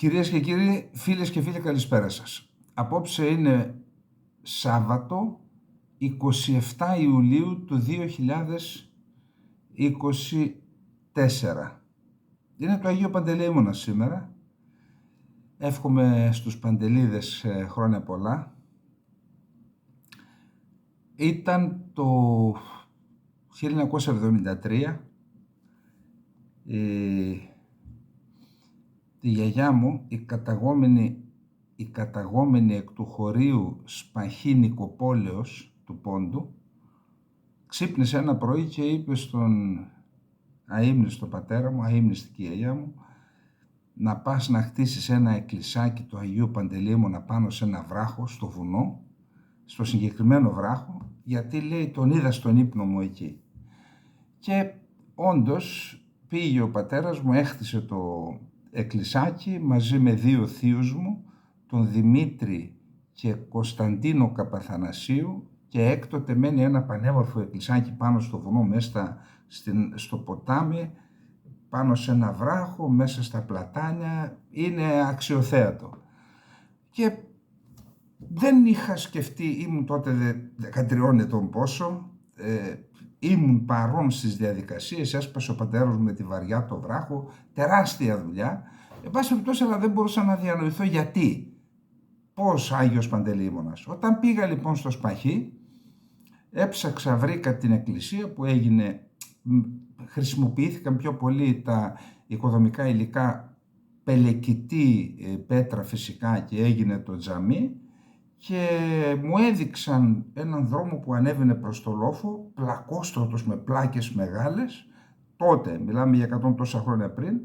Κυρίες και κύριοι, φίλες και φίλοι, καλησπέρα σας. Απόψε είναι Σάββατο 27 Ιουλίου του 2024. Είναι το Αγίο Παντελεήμωνα σήμερα. Εύχομαι στους Παντελίδες χρόνια πολλά. Ήταν το 1973. Τη γιαγιά μου, η καταγόμενη εκ του χωρίου Σπαχή Νικοπόλεως του Πόντου, ξύπνησε ένα πρωί και είπε στον αείμνηστο πατέρα μου, αείμνηστη η γιαγιά μου, να πας να χτίσεις ένα εκκλησάκι του Αγίου Παντελεήμωνα πάνω σε ένα βράχο, στο βουνό, στο συγκεκριμένο βράχο, γιατί λέει τον είδα στον ύπνο μου εκεί. Και όντως πήγε ο πατέρας μου, έχτισε το εκκλησάκι μαζί με δύο θείους μου, τον Δημήτρη και Κωνσταντίνο Καπαθανασίου, και έκτοτε μένει ένα πανέμορφο εκκλησάκι πάνω στο βουνό, μέσα στο ποτάμι, πάνω σε ένα βράχο, μέσα στα πλατάνια. Είναι αξιοθέατο. Και δεν είχα σκεφτεί, ήμουν τότε 13 ετών πόσο, ήμουν παρόν στις διαδικασίες, έσπασε ο πατέρας μου με τη βαριά το βράχο, τεράστια δουλειά. Εν πάση περιπτώσει, αλλά δεν μπορούσα να διανοηθώ γιατί. Πώς Άγιος Παντελεήμωνας. Όταν πήγα λοιπόν στο Σπαχί, έψαξα, βρήκα την εκκλησία που έγινε, χρησιμοποιήθηκαν πιο πολύ τα οικοδομικά υλικά, πελεκητή πέτρα φυσικά, και έγινε το τζαμί. Και μου έδειξαν έναν δρόμο που ανέβαινε προς το λόφο, πλακόστρωτος με πλάκες μεγάλες, τότε, μιλάμε για 100 τόσα χρόνια πριν,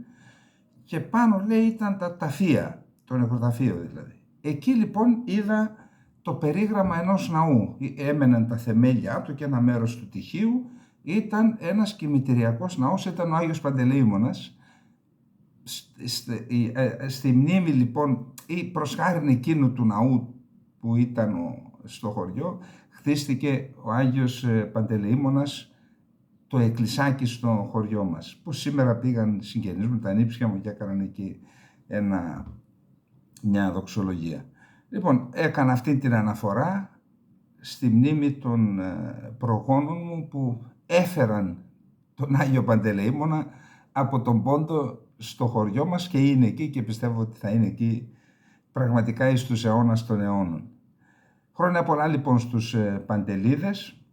και πάνω λέει ήταν τα ταφεία, το νεκροταφείο δηλαδή. Εκεί λοιπόν είδα το περίγραμμα ενός ναού, έμεναν τα θεμέλια του και ένα μέρος του τυχείου, ήταν ένας κημητηριακός ναός, ήταν ο Άγιος Παντελεήμωνας. Στη μνήμη λοιπόν, ή προς χάριν εκείνου του ναού που ήταν στο χωριό, χτίστηκε ο Άγιος Παντελεήμωνας, το εκκλησάκι στο χωριό μας, που σήμερα πήγαν συγγενείς μου, τα νύψια μου, και έκαναν εκεί μια δοξολογία. Λοιπόν, έκανα αυτή την αναφορά στη μνήμη των προγόνων μου που έφεραν τον Άγιο Παντελεήμωνα από τον Πόντο στο χωριό μας, και είναι εκεί και πιστεύω ότι θα είναι εκεί πραγματικά εις τους αιώνας των αιώνων. Χρόνια πολλά λοιπόν στους Παντελίδες.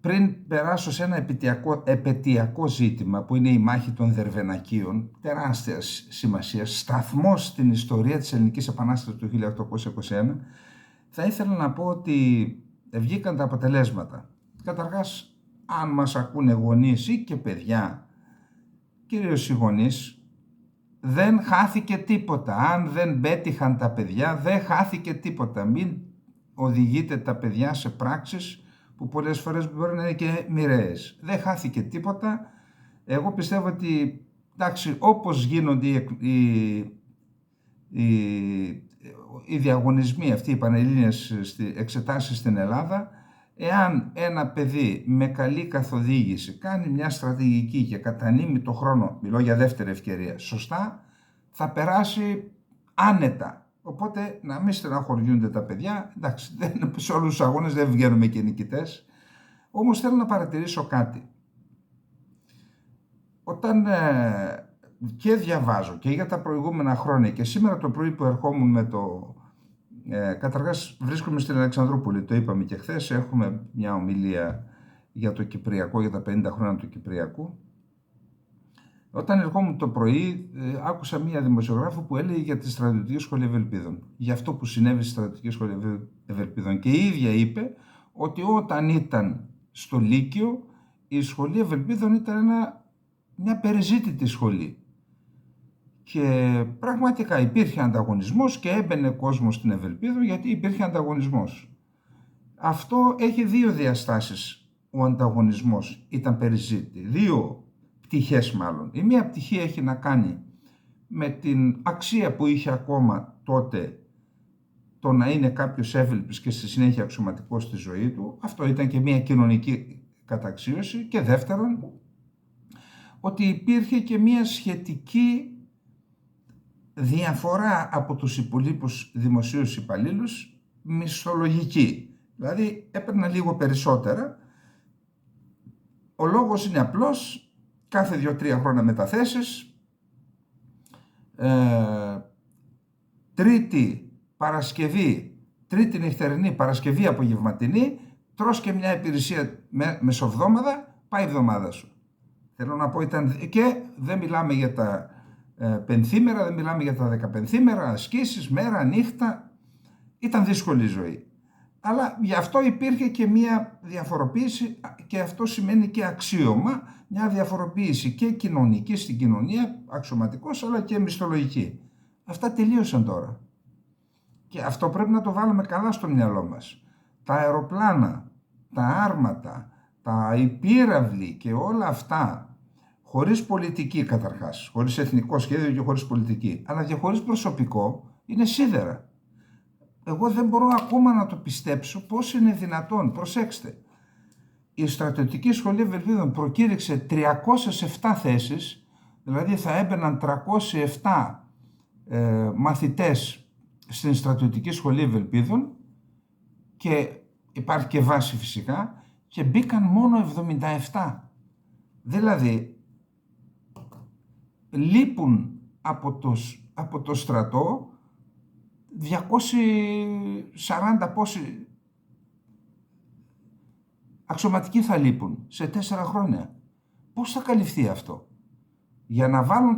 Πριν περάσω σε ένα επαιτειακό ζήτημα που είναι η μάχη των Δερβενακίων, τεράστιας σημασίας, σταθμός στην ιστορία της Ελληνικής Επανάστασης του 1821, θα ήθελα να πω ότι βγήκαν τα αποτελέσματα. Καταρχάς, αν μας ακούνε γονείς ή και παιδιά, κυρίως οι γονείς, δεν χάθηκε τίποτα. Αν δεν πέτυχαν τα παιδιά, δεν χάθηκε τίποτα. Μην οδηγείτε τα παιδιά σε πράξεις που πολλές φορές μπορεί να είναι και μοιραίες. Δεν χάθηκε τίποτα. Εγώ πιστεύω ότι, εντάξει, όπως γίνονται οι διαγωνισμοί αυτοί, οι πανελλήνιες εξετάσεις στην Ελλάδα, εάν ένα παιδί με καλή καθοδήγηση κάνει μια στρατηγική και κατανείμει το χρόνο, μιλώ για δεύτερη ευκαιρία, σωστά, θα περάσει άνετα. Οπότε να μην στεναχωριούνται τα παιδιά. Εντάξει, σε όλους τους αγώνες δεν βγαίνουμε και νικητές. Όμως θέλω να παρατηρήσω κάτι. Όταν και διαβάζω και για τα προηγούμενα χρόνια, και σήμερα το πρωί που ερχόμουν με το... καταρχάς βρίσκομαι στην Αλεξανδρούπολη, το είπαμε και χθες, έχουμε μια ομιλία για το Κυπριακό, για τα 50 χρόνια του Κυπριακού. Όταν ερχόμουν το πρωί, άκουσα μία δημοσιογράφο που έλεγε για τη Στρατιωτική Σχολή Ευελπίδων, για αυτό που συνέβη στη Στρατιωτική Σχολή Ευελπίδων. Και η ίδια είπε ότι όταν ήταν στο Λύκειο, η Σχολή Ευελπίδων ήταν μια περιζήτητη σχολή. Και πραγματικά υπήρχε ανταγωνισμός και έμπαινε κόσμος στην Ευελπίδο γιατί υπήρχε ανταγωνισμός. Αυτό έχει δύο διαστάσεις. Ο ανταγωνισμός ήταν περιζήτητη. Δύο πτυχές μάλλον. Η μία πτυχή έχει να κάνει με την αξία που είχε ακόμα τότε το να είναι κάποιος εύελπης και στη συνέχεια αξιωματικός στη ζωή του. Αυτό ήταν και μια κοινωνική καταξίωση. Και δεύτερον, ότι υπήρχε και μια σχετική διαφορά από τους υπολείπους δημοσίους υπαλλήλους μισθολογική. Δηλαδή έπαιρνα λίγο περισσότερα. Ο λόγος είναι απλός, κάθε 2-3 χρόνια μεταθέσεις, τρίτη νυχτερινή, Παρασκευή απογευματινή, τρως και μια υπηρεσία μεσοβδόμαδα, πάει η εβδομάδα σου. Θέλω να πω, και δεν μιλάμε για τα πενθήμερα, δεν μιλάμε για τα 15μέρα, ασκήσεις, μέρα, νύχτα. Ήταν δύσκολη η ζωή. Αλλά γι' αυτό υπήρχε και μια διαφοροποίηση, και αυτό σημαίνει και αξίωμα, μια διαφοροποίηση και κοινωνική στην κοινωνία, αξιωματικός, αλλά και μισθολογική. Αυτά τελείωσαν τώρα. Και αυτό πρέπει να το βάλουμε καλά στο μυαλό μας. Τα αεροπλάνα, τα άρματα, τα υπήραυλοι και όλα αυτά, χωρίς πολιτική καταρχάς, χωρίς εθνικό σχέδιο και χωρίς πολιτική, αλλά και χωρίς προσωπικό, είναι σίδερα. Εγώ δεν μπορώ ακόμα να το πιστέψω πώς είναι δυνατόν. Προσέξτε, η Στρατιωτική Σχολή Ευελπίδων προκήρυξε 307 θέσεις, δηλαδή θα έμπαιναν 307 μαθητές στην Στρατιωτική Σχολή Ευελπίδων, και υπάρχει και βάση φυσικά, και μπήκαν μόνο 77. Δηλαδή λείπουν από το στρατό 240 πόσοι αξιωματικοί θα λείπουν σε 4 χρόνια. Πώς θα καλυφθεί αυτό? Για να βάλουν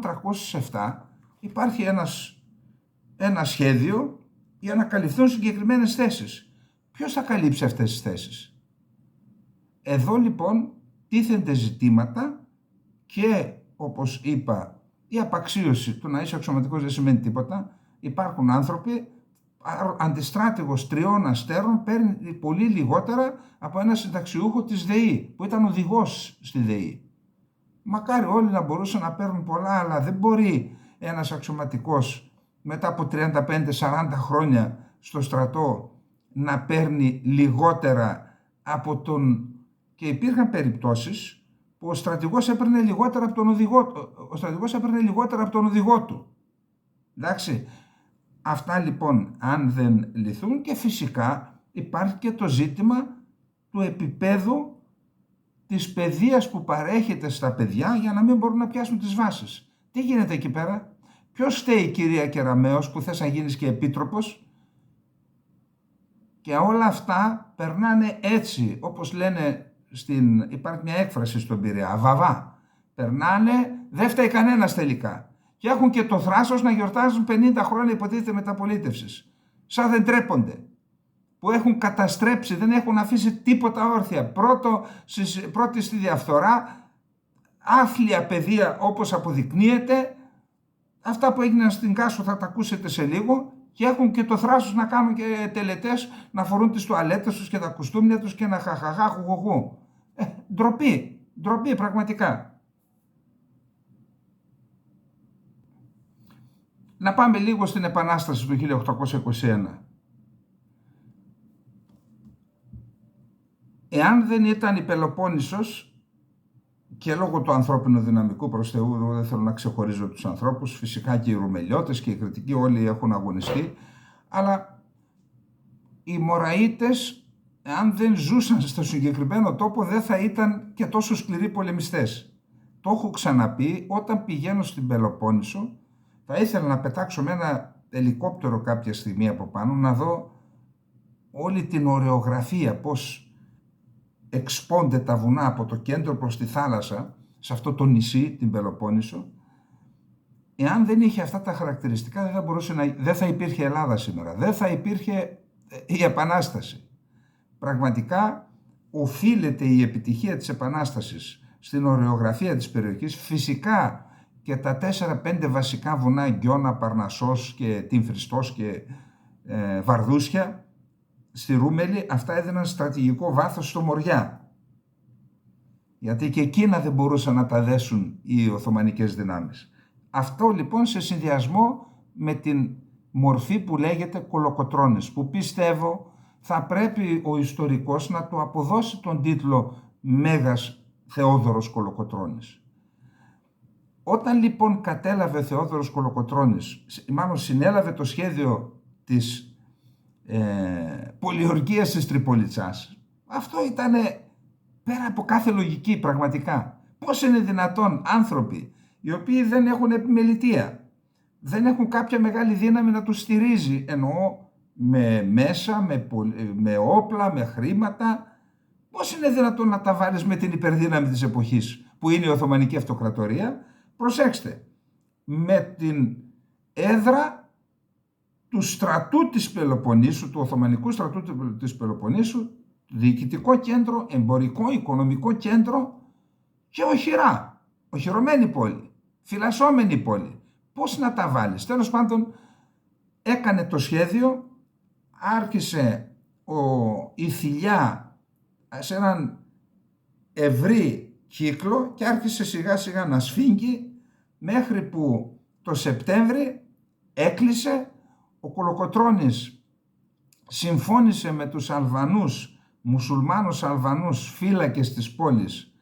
307 υπάρχει ένα σχέδιο για να καλυφθούν συγκεκριμένες θέσεις. Ποιος θα καλύψει αυτές τις θέσεις? Εδώ λοιπόν τίθενται ζητήματα, και όπως είπα, η απαξίωση του να είσαι αξιωματικός δεν σημαίνει τίποτα. Υπάρχουν άνθρωποι, αντιστράτηγος 3 αστέρων παίρνει πολύ λιγότερα από ένα συνταξιούχο της ΔΕΗ, που ήταν οδηγός στη ΔΕΗ. Μακάρι όλοι να μπορούσαν να παίρνουν πολλά, αλλά δεν μπορεί ένας αξιωματικός μετά από 35-40 χρόνια στο στρατό να παίρνει λιγότερα από τον... Και υπήρχαν περιπτώσεις που ο στρατηγός έπαιρνε λιγότερα από τον οδηγό του. Εντάξει. Αυτά λοιπόν αν δεν λυθούν, και φυσικά υπάρχει και το ζήτημα του επίπεδου της παιδείας που παρέχεται στα παιδιά για να μην μπορούν να πιάσουν τις βάσεις. Τι γίνεται εκεί πέρα? Ποιος φταίει, κυρία Κεραμέως, που θες να γίνεις και επίτροπος? Και όλα αυτά περνάνε έτσι, όπως λένε υπάρχει μια έκφραση στον Πειραιά, αβαβά. Περνάνε, δεν φταίει κανένας τελικά. Και έχουν και το θράσος να γιορτάζουν 50 χρόνια υποτίθεται μεταπολίτευσης. Σαν δεν τρέπονται. Που έχουν καταστρέψει, δεν έχουν αφήσει τίποτα όρθια. Πρώτη στη διαφθορά, άθλια παιδεία όπως αποδεικνύεται. Αυτά που έγιναν στην Κάσο θα τα ακούσετε σε λίγο. Και έχουν και το θράσος να κάνουν και τελετές, να φορούν τις τουαλέτες τους και τα κουστούμια τους και να χουγουγού. Ντροπή πραγματικά. Να πάμε λίγο στην Επανάσταση του 1821. Εάν δεν ήταν η Πελοπόννησος, και λόγω του ανθρώπινου δυναμικού, προς Θεού δεν θέλω να ξεχωρίζω τους ανθρώπους, φυσικά και οι Ρουμελιώτες και οι Κρητικοί όλοι έχουν αγωνιστεί, αλλά οι Μωραΐτες, αν δεν ζούσαν στο συγκεκριμένο τόπο, δεν θα ήταν και τόσο σκληροί πολεμιστές. Το έχω ξαναπεί, όταν πηγαίνω στην Πελοπόννησο, θα ήθελα να πετάξω με ένα ελικόπτερο κάποια στιγμή από πάνω, να δω όλη την ωρεογραφία, πώς εξπώνται τα βουνά από το κέντρο προς τη θάλασσα, σε αυτό το νησί, την Πελοπόννησο. Εάν δεν είχε αυτά τα χαρακτηριστικά, δεν θα υπήρχε Ελλάδα σήμερα, δεν θα υπήρχε η Επανάσταση. Πραγματικά οφείλεται η επιτυχία της Επανάστασης στην ωρεογραφία της περιοχής, φυσικά και τα 4-5 βασικά βουνά, Γκιώνα, Παρνασσός και Τιμφριστός και Βαρδούσια, στη Ρούμελη, αυτά έδιναν στρατηγικό βάθος στο Μοριά. Γιατί και εκείνα δεν μπορούσαν να τα δέσουν οι Οθωμανικές δυνάμεις. Αυτό λοιπόν σε συνδυασμό με την μορφή που λέγεται Κολοκοτρώνης, που πιστεύω θα πρέπει ο ιστορικός να του αποδώσει τον τίτλο Μέγας Θεόδωρος Κολοκοτρώνης. Όταν λοιπόν κατέλαβε ο Θεόδωρος Κολοκοτρώνης, μάλλον συνέλαβε το σχέδιο της πολιορκίας της Τριπολιτσάς, αυτό ήταν πέρα από κάθε λογική πραγματικά. Πώς είναι δυνατόν άνθρωποι οι οποίοι δεν έχουν επιμελητία, δεν έχουν κάποια μεγάλη δύναμη να τους στηρίζει, εννοώ με μέσα, με όπλα, με χρήματα, πώς είναι δυνατόν να τα βάλεις με την υπερδύναμη της εποχής που είναι η Οθωμανική Αυτοκρατορία? Προσέξτε, με την έδρα του στρατού της Πελοποννήσου, του Οθωμανικού στρατού της Πελοποννήσου, διοικητικό κέντρο, εμπορικό, οικονομικό κέντρο και οχυρωμένη πόλη, φυλασσόμενη πόλη. Πώς να τα βάλεις? Τέλος πάντων, έκανε το σχέδιο, άρχισε η θηλιά σε έναν ευρύ κύκλο και άρχισε σιγά σιγά να σφίγγει, μέχρι που το Σεπτέμβρη έκλεισε. Ο Κολοκοτρώνης συμφώνησε με τους Αλβανούς, μουσουλμάνους Αλβανούς φύλακες της πόλης,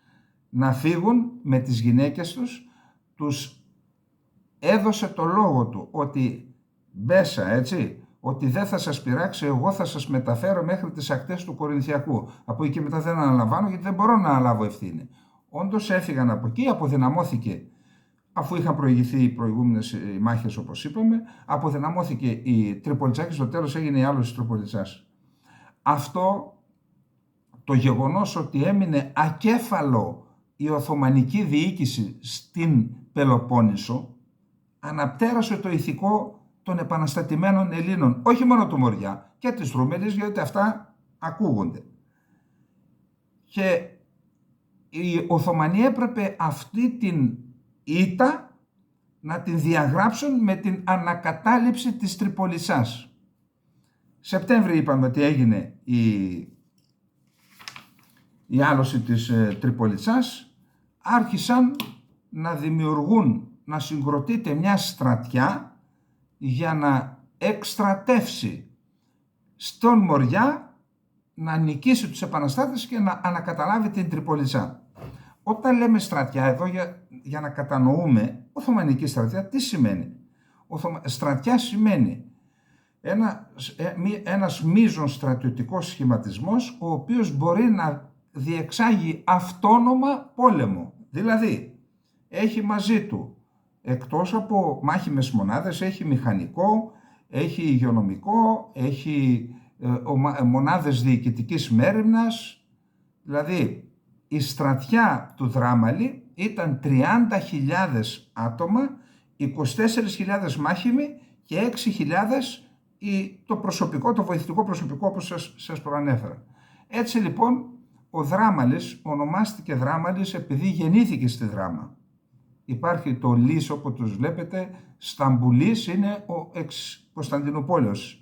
να φύγουν με τις γυναίκες τους. Τους έδωσε το λόγο του ότι μπέσα, έτσι, ότι δεν θα σας πειράξει, εγώ θα σας μεταφέρω μέχρι τις ακτές του Κορινθιακού. Από εκεί και μετά δεν αναλαμβάνω, γιατί δεν μπορώ να αναλάβω ευθύνη. Όντως έφυγαν από εκεί, αποδυναμώθηκε, αφού είχαν προηγηθεί οι προηγούμενες μάχες όπως είπαμε, αποδυναμώθηκε η Τριπολιτσά και στο τέλος έγινε η άλωση της Τριπολιτσάς. Αυτό το γεγονός ότι έμεινε ακέφαλο η Οθωμανική διοίκηση στην Πελοπόννησο αναπτέρασε το ηθικό των επαναστατημένων Ελλήνων, όχι μόνο του Μοριά και της Τρούμελης, γιατί αυτά ακούγονται. Και οι Οθωμανοί έπρεπε αυτή την ήττα να την διαγράψουν με την ανακατάληψη της Τριπολιτσάς. Σεπτέμβρη είπαμε ότι έγινε η άλωση της Τριπολιτσάς. Άρχισαν να δημιουργούν, να συγκροτείται μια στρατιά για να εκστρατεύσει στον Μοριά, να νικήσει τους επαναστάτες και να ανακαταλάβει την Τριπολιτσά. Όταν λέμε στρατιά εδώ, για να κατανοούμε, Οθωμανική στρατιά τι σημαίνει? Στρατιά σημαίνει ένας μείζον στρατιωτικός σχηματισμός, ο οποίος μπορεί να διεξάγει αυτόνομα πόλεμο. Δηλαδή, έχει μαζί του, εκτός από μάχημες μονάδες, έχει μηχανικό, έχει υγειονομικό, έχει μονάδες διοικητικής μέριμνας. Δηλαδή, η στρατιά του Δράμαλη ήταν 30.000 άτομα, 24.000 μάχημοι και 6.000 το προσωπικό, το βοηθητικό προσωπικό, όπως σας προανέφερα. Έτσι λοιπόν, ο Δράμαλης ονομάστηκε Δράμαλης επειδή γεννήθηκε στη Δράμα. Υπάρχει το Λύς, όπως τους βλέπετε, Σταμπουλής είναι ο εξ-Κωνσταντινούπολεως,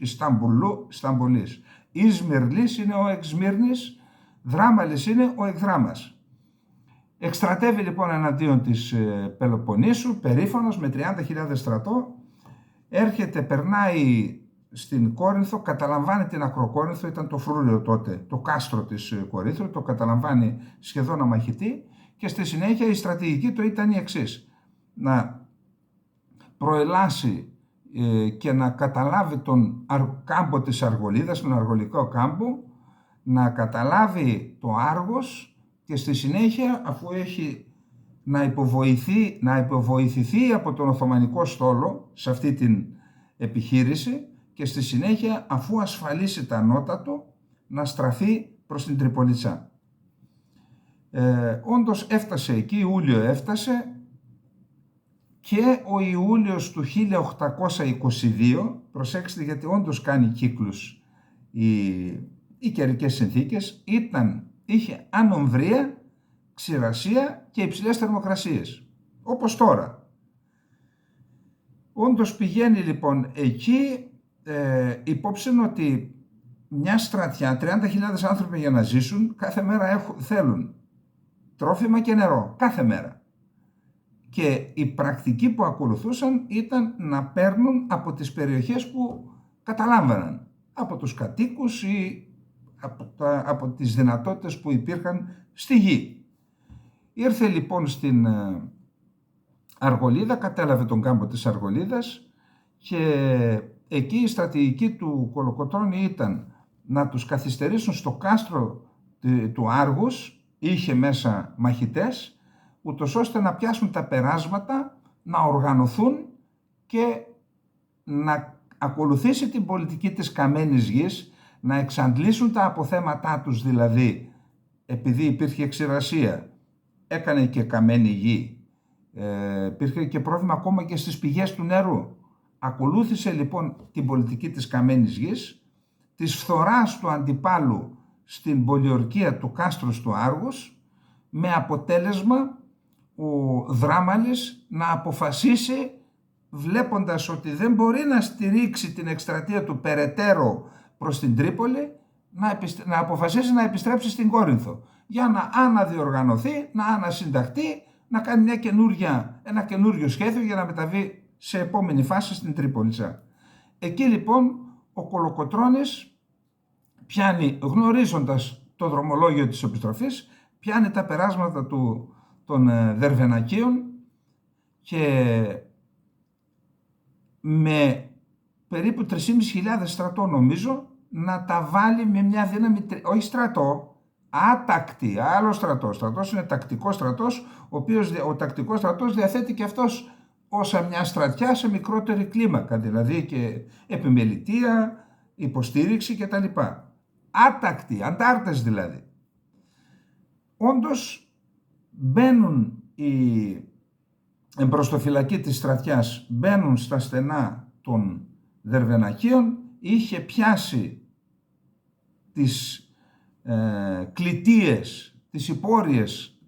Σταμπουλής. Ισμυρλής είναι ο εξ-Σμύρνης, Δράμαλης είναι ο εκ-Δράμας. Εκστρατεύει λοιπόν εναντίον της Πελοποννήσου, περήφανος με 30.000 στρατό, έρχεται, περνάει στην Κόρινθο, καταλαμβάνει την Ακροκόρινθο, ήταν το φρούριο τότε, το κάστρο της Κορίνθου, το καταλαμβάνει σχεδόν αμαχητή και στη συνέχεια η στρατηγική του ήταν η εξής: να προελάσει και να καταλάβει τον κάμπο της Αργολίδας, τον Αργολικό κάμπο, να καταλάβει το Άργος και στη συνέχεια, αφού έχει να υποβοηθηθεί από τον Οθωμανικό στόλο σε αυτή την επιχείρηση και στη συνέχεια, αφού ασφαλίσει τα νότα του, να στραφεί προς την Τριπολιτσά. Όντως έφτασε εκεί, Ιούλιο έφτασε, και ο Ιούλιος του 1822, προσέξτε γιατί όντως κάνει κύκλους οι καιρικές συνθήκες, είχε ανομβρία, ξηρασία και υψηλές θερμοκρασίες, όπως τώρα. Όντως πηγαίνει λοιπόν εκεί, υπόψη ότι μια στρατιά, 30.000 άνθρωποι για να ζήσουν, κάθε μέρα θέλουν τρόφιμα και νερό, κάθε μέρα. Και η πρακτική που ακολουθούσαν ήταν να παίρνουν από τις περιοχές που καταλάμβαναν, από τους κατοίκους ή από τις δυνατότητες που υπήρχαν στη γη. Ήρθε λοιπόν στην Αργολίδα, κατέλαβε τον κάμπο της Αργολίδας και εκεί η στρατηγική του Κολοκοτρώνη ήταν να τους καθυστερήσουν στο κάστρο του Άργους, είχε μέσα μαχητές, ούτως ώστε να πιάσουν τα περάσματα, να οργανωθούν και να ακολουθήσει την πολιτική της καμένης γης, να εξαντλήσουν τα αποθέματά τους, δηλαδή επειδή υπήρχε ξηρασία, έκανε και καμένη γη, υπήρχε και πρόβλημα ακόμα και στις πηγές του νερού. Ακολούθησε λοιπόν την πολιτική της καμένης γης, της φθοράς του αντιπάλου στην πολιορκία του κάστρους του Άργους, με αποτέλεσμα ο Δράμαλης να αποφασίσει, βλέποντας ότι δεν μπορεί να στηρίξει την εκστρατεία του περαιτέρω προς την Τρίπολη, να αποφασίσει να επιστρέψει στην Κόρινθο για να αναδιοργανωθεί, να ανασυνταχθεί, να κάνει ένα καινούριο σχέδιο για να μεταβεί σε επόμενη φάση στην Τρίπολιτσα. Εκεί λοιπόν ο Κολοκοτρώνης πιάνει, γνωρίζοντας το δρομολόγιο της επιστροφής, πιάνει τα περάσματα των Δερβενακίων και με περίπου 3.500 στρατό, νομίζω, να τα βάλει με μια δύναμη, όχι στρατό, άτακτη, άλλο στρατό. Στρατός είναι τακτικός στρατός, ο τακτικός στρατός διαθέτει και αυτός όσα μια στρατιά σε μικρότερη κλίμακα, δηλαδή και επιμελητεία, υποστήριξη κτλ. Άτακτοι, αντάρτες δηλαδή. Όντως μπαίνουν οι εμπροστοφυλακοί της στρατιάς, μπαίνουν στα στενά των Δερβενακίων, είχε πιάσει τις κλητείες, τις υπόρειες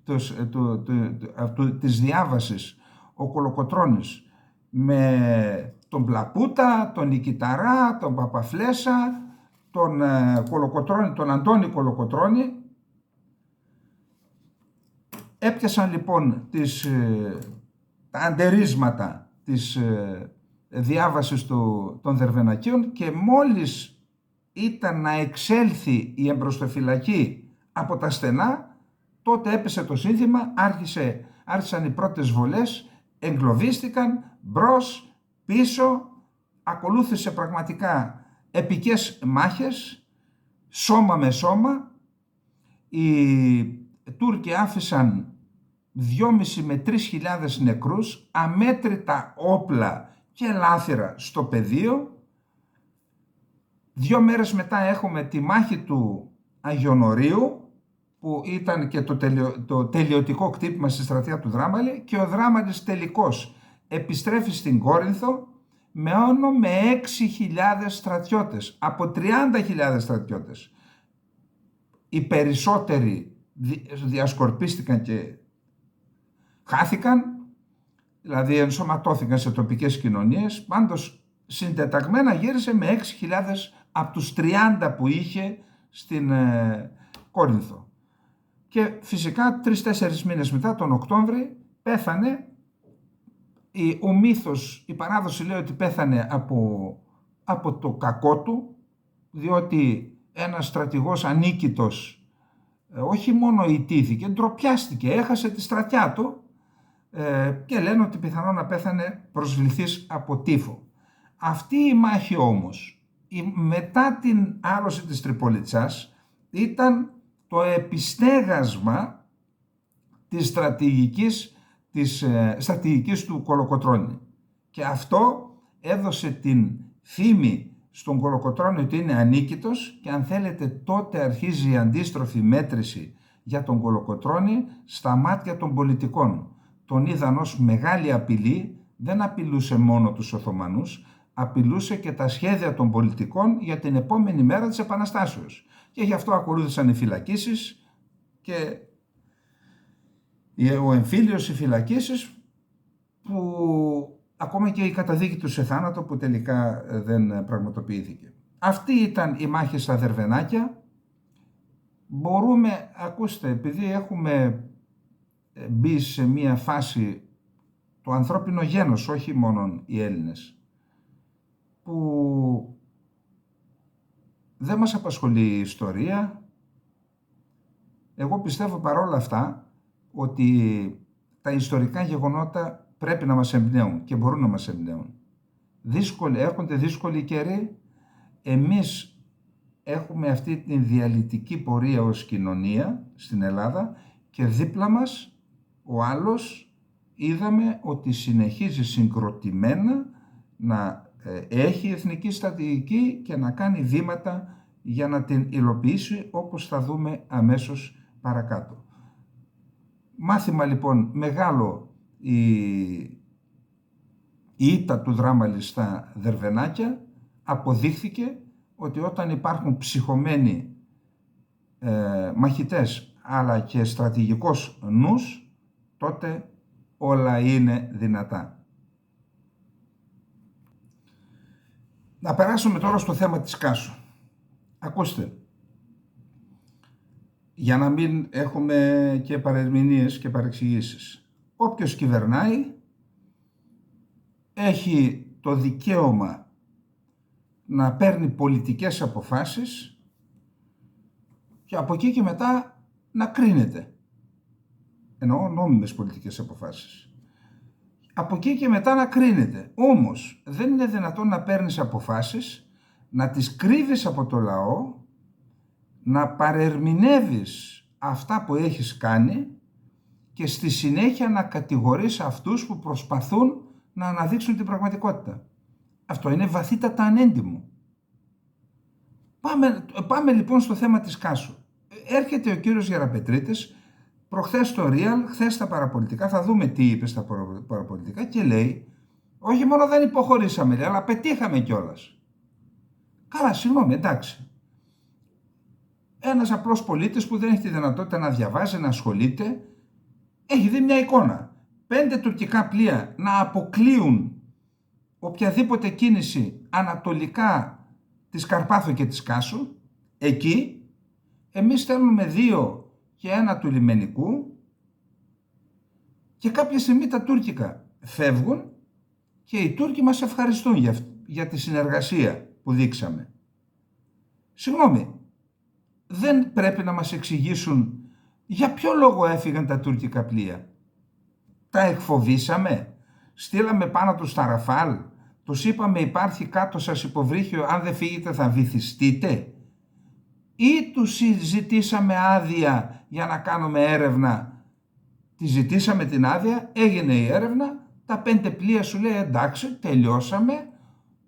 της διάβασης ο Κολοκοτρώνης με τον Πλαπούτα, τον Νικηταρά, τον Παπαφλέσσα, τον Αντώνη Κολοκοτρώνη. Έπιασαν λοιπόν τα αντερίσματα της διάβασης των Δερβενακίων και μόλις ήταν να εξέλθει η εμπροστοφυλακή από τα στενά, τότε έπεσε το σύνθημα, άρχισαν οι πρώτες βολές, εγκλωβίστηκαν μπρος, πίσω, ακολούθησε πραγματικά επικές μάχες, σώμα με σώμα. Οι Τούρκοι άφησαν 2.500 με 3.000 νεκρούς, αμέτρητα όπλα και λάθυρα στο πεδίο. 2 μέρες μετά έχουμε τη μάχη του Αγιονορίου, που ήταν και το τελειωτικό κτύπημα στη στρατιά του Δράμαλη, και ο Δράμαλης τελικώς επιστρέφει στην Κόρινθο μόνο με 6.000 στρατιώτες, από 30.000 στρατιώτες. Οι περισσότεροι διασκορπίστηκαν και χάθηκαν, δηλαδή ενσωματώθηκαν σε τοπικές κοινωνίες. Πάντως συντεταγμένα γύρισε με 6.000 από τους 30 που είχε στην Κόρινθο. Και φυσικά 3-4 μήνες μετά, τον Οκτώβρη, πέθανε. Ο μύθος, η παράδοση λέει ότι πέθανε από το κακό του, διότι ένας στρατηγός ανίκητος όχι μόνο ητήθηκε, ντροπιάστηκε, έχασε τη στρατιά του και λένε ότι πιθανόν να πέθανε προσβληθής από τύφο. Αυτή η μάχη όμως, μετά την άρρωση της Τριπολιτσάς, ήταν το επιστέγασμα της στρατηγικής του Κολοκοτρώνη. Και αυτό έδωσε την φήμη στον Κολοκοτρώνη ότι είναι ανίκητος, και αν θέλετε τότε αρχίζει η αντίστροφη μέτρηση για τον Κολοκοτρώνη στα μάτια των πολιτικών. Τον είδαν ως μεγάλη απειλή, δεν απειλούσε μόνο τους Οθωμανούς, απειλούσε και τα σχέδια των πολιτικών για την επόμενη μέρα της Επαναστάσεως. Και γι' αυτό ακολούθησαν οι φυλακίσεις και ο εμφύλιος, οι φυλακίσεις, που ακόμα και η καταδίκη του σε θάνατο που τελικά δεν πραγματοποιήθηκε. Αυτή ήταν η μάχη στα Δερβενάκια. Μπορούμε, ακούστε, επειδή έχουμε μπει σε μία φάση, το ανθρώπινο γένος, όχι μόνο οι Έλληνες, που δεν μας απασχολεί η ιστορία. Εγώ πιστεύω παρόλα αυτά ότι τα ιστορικά γεγονότα πρέπει να μας εμπνέουν και μπορούν να μας εμπνέουν. Έρχονται δύσκολοι καιροί, εμείς έχουμε αυτή την διαλυτική πορεία ως κοινωνία στην Ελλάδα και δίπλα μας ο άλλος είδαμε ότι συνεχίζει συγκροτημένα να έχει εθνική στρατηγική και να κάνει βήματα για να την υλοποιήσει, όπως θα δούμε αμέσως παρακάτω. Μάθημα λοιπόν μεγάλο η ήττα του Δράμαλη στα Δερβενάκια. Αποδείχθηκε ότι όταν υπάρχουν ψυχωμένοι μαχητές αλλά και στρατηγικός νους, τότε όλα είναι δυνατά. Να περάσουμε τώρα στο θέμα της Κάσου. Ακούστε, για να μην έχουμε και παρερμηνίες και παρεξηγήσεις. Όποιος κυβερνάει έχει το δικαίωμα να παίρνει πολιτικές αποφάσεις και από εκεί και μετά να κρίνεται. Εννοώ νόμιμες πολιτικές αποφάσεις. Από εκεί και μετά να κρίνεται. Όμως δεν είναι δυνατόν να παίρνεις αποφάσεις, να τις κρύβεις από το λαό, να παρερμηνεύεις αυτά που έχεις κάνει και στη συνέχεια να κατηγορείς αυτούς που προσπαθούν να αναδείξουν την πραγματικότητα. Αυτό είναι βαθύτατα ανέντιμο. Πάμε λοιπόν στο θέμα της Κάσου. Έρχεται ο κύριος Γεραπετρίτης, προχθές στο Real, χθες στα παραπολιτικά, θα δούμε τι είπε στα παραπολιτικά και λέει, όχι μόνο δεν υποχωρήσαμε, αλλά πετύχαμε κιόλας. Καλά, συγγνώμη, εντάξει. Ένας απλός πολίτης που δεν έχει τη δυνατότητα να διαβάζει, να ασχολείται, έχει δει μια εικόνα. 5 τουρκικά πλοία να αποκλείουν οποιαδήποτε κίνηση ανατολικά της Καρπάθου και της Κάσου. Εκεί εμείς στέλνουμε 2 και 1 του λιμενικού και κάποια στιγμή τα τουρκικά φεύγουν και οι Τούρκοι μας ευχαριστούν για τη συνεργασία που δείξαμε. Συγγνώμη, δεν πρέπει να μας εξηγήσουν για ποιο λόγο έφυγαν τα τουρκικά πλοία. Τα εκφοβήσαμε, στείλαμε πάνω τους τα Ραφάλ, τους είπαμε υπάρχει κάτω σας υποβρύχιο, αν δεν φύγετε θα βυθιστείτε, ή τους ζητήσαμε άδεια για να κάνουμε έρευνα. Τη ζητήσαμε την άδεια, έγινε η έρευνα, τα 5 πλοία σου λέει εντάξει, τελειώσαμε,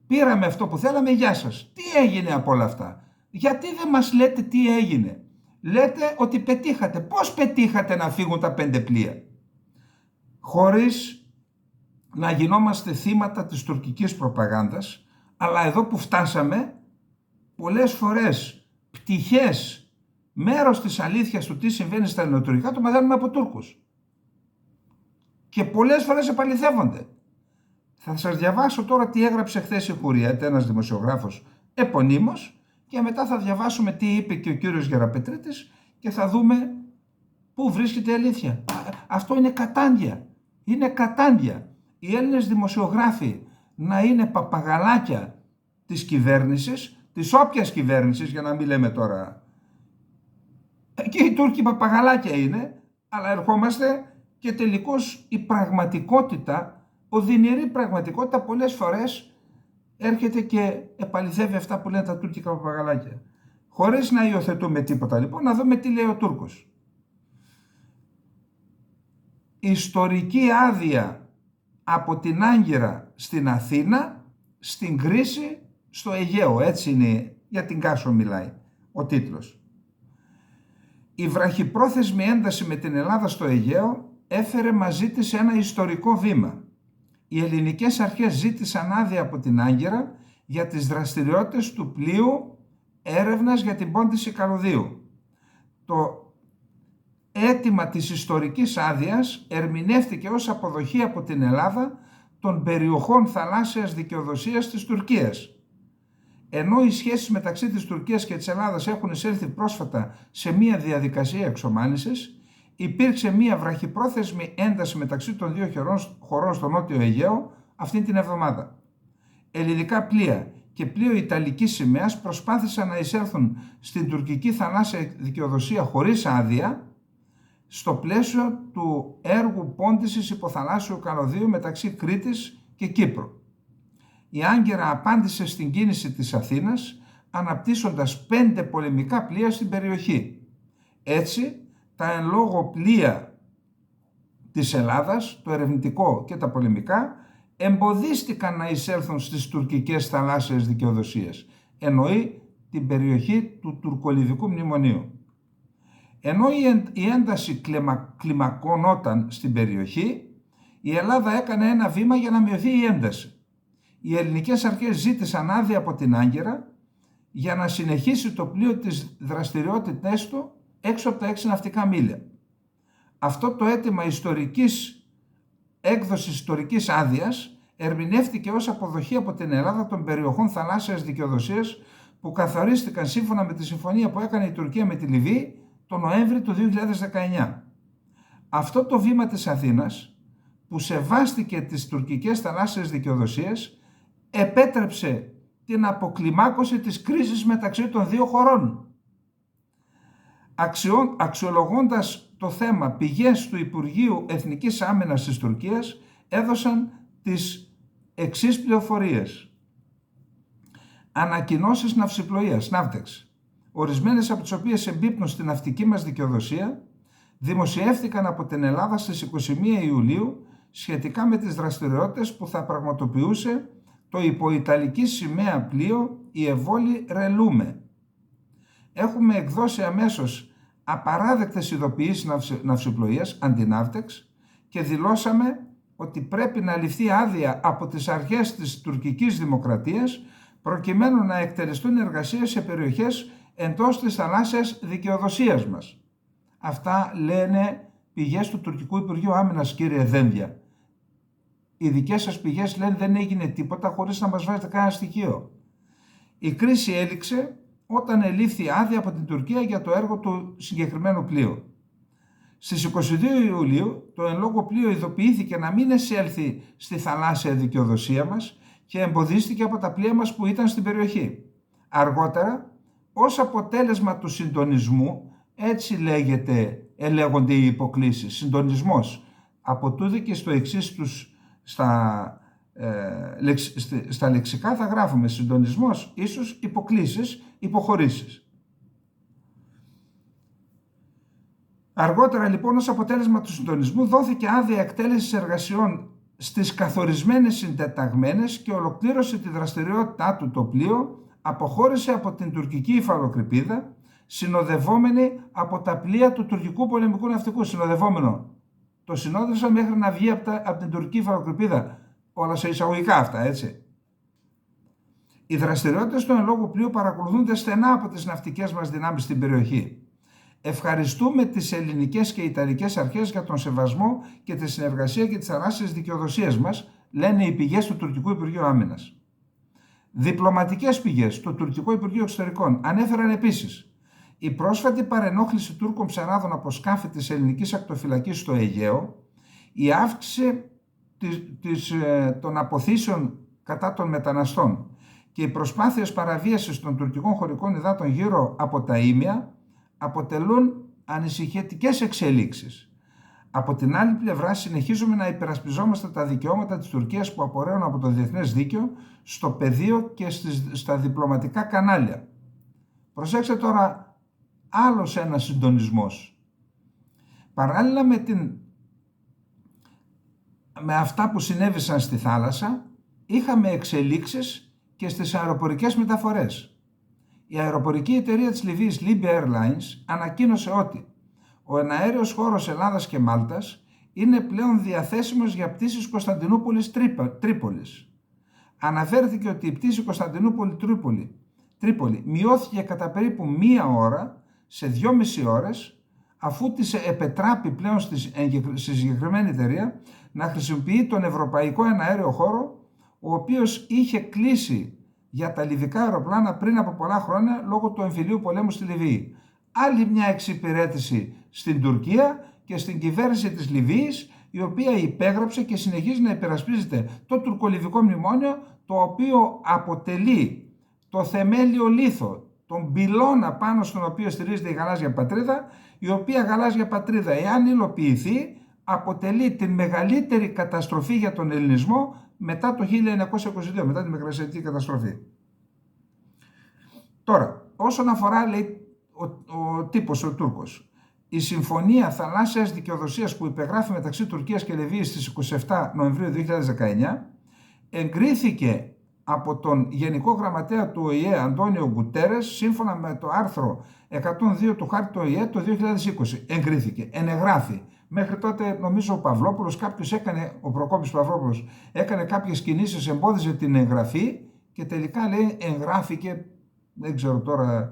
πήραμε αυτό που θέλαμε, γεια σας. Τι έγινε από όλα αυτά? Γιατί δεν μας λέτε τι έγινε? Λέτε ότι πετύχατε. Πώς πετύχατε να φύγουν τα 5 πλοία? Χωρίς να γινόμαστε θύματα της τουρκικής προπαγάνδας, αλλά εδώ που φτάσαμε, πολλές φορές πτυχές, μέρος της αλήθειας του τι συμβαίνει στα ελληνοτουρκικά το μαθαίνουμε από Τούρκους. Και πολλές φορές επαληθεύονται. Θα σας διαβάσω τώρα τι έγραψε χθες η Χουριέτ, ένας δημοσιογράφος επωνύμος, και μετά θα διαβάσουμε τι είπε και ο κύριος Γεραπετρίτης και θα δούμε πού βρίσκεται η αλήθεια. Αυτό είναι κατάντια. Είναι κατάντια. Οι Έλληνες δημοσιογράφοι να είναι παπαγαλάκια της κυβέρνησης, της όποιας κυβέρνησης, για να μην λέμε τώρα. Και οι Τούρκοι παπαγαλάκια είναι, αλλά ερχόμαστε και τελικώς η πραγματικότητα, οδυνηρή πραγματικότητα πολλές φορές έρχεται και επαληθεύει αυτά που λένε τα τουρκικά παπαγαλάκια. Χωρίς να υιοθετούμε τίποτα λοιπόν, να δούμε τι λέει ο Τούρκος. Ιστορική άδεια από την Άγκυρα στην Αθήνα, στην κρίση στο Αιγαίο. Έτσι είναι, για την Κάσο μιλάει ο τίτλος. Η βραχυπρόθεσμη ένταση με την Ελλάδα στο Αιγαίο έφερε μαζί της ένα ιστορικό βήμα. Οι ελληνικές αρχές ζήτησαν άδεια από την Άγκυρα για τις δραστηριότητες του πλοίου έρευνας για την πόντιση καλωδίου. Το αίτημα της ιστορικής άδειας ερμηνεύτηκε ως αποδοχή από την Ελλάδα των περιοχών θαλάσσιας δικαιοδοσίας της Τουρκίας. Ενώ οι σχέσεις μεταξύ της Τουρκίας και της Ελλάδας έχουν εισέλθει πρόσφατα σε μία διαδικασία εξομάλυνσης, υπήρξε μία βραχυπρόθεσμη ένταση μεταξύ των δύο χωρών στο Νότιο Αιγαίο αυτή την εβδομάδα. Ελληνικά πλοία και πλοίο Ιταλικής σημαίας προσπάθησαν να εισέλθουν στην τουρκική θαλάσσια δικαιοδοσία χωρίς άδεια, στο πλαίσιο του έργου πόντισης υποθαλάσσιου καλωδίου μεταξύ Κρήτης και Κύπρου. Η Άγκυρα απάντησε στην κίνηση της Αθήνας αναπτύσσοντας 5 πολεμικά πλοία στην περιοχή. Έτσι, τα εν λόγω πλοία της Ελλάδας, το ερευνητικό και τα πολεμικά, εμποδίστηκαν να εισέλθουν στις τουρκικές θαλάσσιες δικαιοδοσίες, εννοεί την περιοχή του τουρκολιβικού μνημονίου. Ενώ η ένταση κλιμακωνόταν στην περιοχή, η Ελλάδα έκανε ένα βήμα για να μειωθεί η ένταση. Οι ελληνικές αρχές ζήτησαν άδεια από την Άγκυρα για να συνεχίσει το πλοίο της δραστηριότητές του έξω από τα 6 ναυτικά μίλια. Αυτό το αίτημα έκδοσης ιστορικής άδειας ερμηνεύτηκε ως αποδοχή από την Ελλάδα των περιοχών θαλάσσιας δικαιοδοσίας που καθορίστηκαν σύμφωνα με τη συμφωνία που έκανε η Τουρκία με τη Λιβύη τον Νοέμβρη του 2019. Αυτό το βήμα της Αθήνας, που σεβάστηκε τις τουρκικές θαλάσσιες δικαιοδοσίες, επέτρεψε την αποκλιμάκωση της κρίσης μεταξύ των δύο χωρών. Αξιολογώντας το θέμα, πηγές του Υπουργείου Εθνικής Άμυνας της Τουρκίας έδωσαν τις εξής πληροφορίες. Ανακοινώσεις ναυσιπλοείας, ναύτεξ, ορισμένες από τις οποίες εμπίπτουν στην ναυτική μας δικαιοδοσία, δημοσιεύτηκαν από την Ελλάδα στις 21 Ιουλίου σχετικά με τις δραστηριότητες που θα πραγματοποιούσε το υποϊταλική σημαία πλοίο η Εβόλη Ρελούμε. Έχουμε εκδώσει αμέσως απαράδεκτες ειδοποιήσεις ναυσιπλοείας, αντιναύτεξ, και δηλώσαμε ότι πρέπει να ληφθεί άδεια από τις αρχές της τουρκικής δημοκρατίας προκειμένου να εκτελεστούν εργασίες σε περιοχές εντός της θαλάσσιας δικαιοδοσίας μας. Αυτά λένε πηγές του Τουρκικού Υπουργείου Άμυνας, κύριε Δένδια. Οι δικές σας πηγές λένε δεν έγινε τίποτα χωρίς να μας βάζετε κανένα στοιχείο. Η κρίση έληξε όταν ελήφθη άδεια από την Τουρκία για το έργο του συγκεκριμένου πλοίου. Στις 22 Ιουλίου το εν λόγω πλοίο ειδοποιήθηκε να μην εισέλθει στη θαλάσσια δικαιοδοσία μας και εμποδίστηκε από τα πλοία μας που ήταν στην περιοχή. Αργότερα, ως αποτέλεσμα του συντονισμού, έτσι λέγονται οι υποκλήσεις, συντονισμός, από τούδη και στο εξής στα λεξικά θα γράφουμε συντονισμός ίσως υποκλήσεις, υποχωρήσεις. Αργότερα λοιπόν ως αποτέλεσμα του συντονισμού δόθηκε άδεια εκτέλεσης εργασιών στις καθορισμένες συντεταγμένες και ολοκλήρωσε τη δραστηριότητά του το πλοίο, αποχώρησε από την τουρκική υφαλοκρηπίδα, συνοδευόμενη από τα πλοία του τουρκικού πολεμικού ναυτικού. Συνοδευόμενο. Το συνόδευσα μέχρι να βγει από την τουρκική υφαλοκρηπίδα. Όλα σε εισαγωγικά αυτά, έτσι. Οι δραστηριότητες του εν λόγω πλοίου παρακολουθούνται στενά από τις ναυτικές μας δυνάμεις στην περιοχή. Ευχαριστούμε τις ελληνικές και ιταλικές αρχές για τον σεβασμό και τη συνεργασία και τις θαλάσσιες δικαιοδοσίες μας, λένε οι πηγές του Τουρκικού Υπουργείου Άμυνας. Διπλωματικές πηγές του Τουρκικού Υπουργείου Εξωτερικών ανέφεραν επίσης η πρόσφατη παρενόχληση Τούρκων ψαράδων από σκάφη της ελληνικής ακτοφυλακής στο Αιγαίο, η αύξηση των αποθήσεων κατά των μεταναστών και οι προσπάθειες παραβίασης των τουρκικών χωρικών υδάτων γύρω από τα Ήμια αποτελούν ανησυχητικές εξελίξεις. Από την άλλη πλευρά συνεχίζουμε να υπερασπιζόμαστε τα δικαιώματα της Τουρκίας που απορρέουν από το διεθνές δίκαιο στο πεδίο και στα διπλωματικά κανάλια. Προσέξτε τώρα άλλος ένας συντονισμός. Παράλληλα με αυτά που συνέβησαν στη θάλασσα, είχαμε εξελίξεις και στις αεροπορικές μεταφορές. Η αεροπορική εταιρεία της Λιβύης, Libya Airlines, ανακοίνωσε ότι ο εναέριος χώρος Ελλάδας και Μάλτας είναι πλέον διαθέσιμος για πτήσεις Κωνσταντινούπολης-Τρίπολης. Αναφέρθηκε ότι η πτήση Κωνσταντινούπολη-Τρίπολη μειώθηκε κατά περίπου 1 ώρα σε 2,5 ώρες, αφού της επετράπη πλέον στη συγκεκριμένη εταιρεία να χρησιμοποιεί τον ευρωπαϊκό εναέριο χώρο, ο οποίος είχε κλείσει για τα λιβικά αεροπλάνα πριν από πολλά χρόνια λόγω του εμφυλίου πολέμου στη Λιβύη. Άλλη μια εξυπηρέτηση στην Τουρκία και στην κυβέρνηση της Λιβύης, η οποία υπέγραψε και συνεχίζει να υπερασπίζεται το τουρκολιβικό μνημόνιο, το οποίο αποτελεί το θεμέλιο λίθο τον πυλώνα πάνω στον οποίο στηρίζεται η γαλάζια πατρίδα, η οποία γαλάζια πατρίδα, εάν υλοποιηθεί, αποτελεί την μεγαλύτερη καταστροφή για τον ελληνισμό μετά το 1922, μετά τη Μικρασιατική καταστροφή. Τώρα, όσον αφορά, λέει, ο τύπος, ο Τούρκος, η Συμφωνία Θαλάσσιας Δικαιοδοσίας που υπεγράφει μεταξύ Τουρκίας και Λιβύης στις 27 Νοεμβρίου 2019 εγκρίθηκε από τον Γενικό Γραμματέα του ΟΗΕ Αντώνιο Γκουτέρες σύμφωνα με το άρθρο 102 του Χάρτη του ΟΗΕ το 2020. Εγκρίθηκε, ενεγράφει. Μέχρι τότε νομίζω ο Παυλόπουλος, ο Προκόπης Παυλόπουλος έκανε κάποιες κινήσεις, εμπόδιζε την εγγραφή και τελικά, λέει, εγγράφηκε, δεν ξέρω τώρα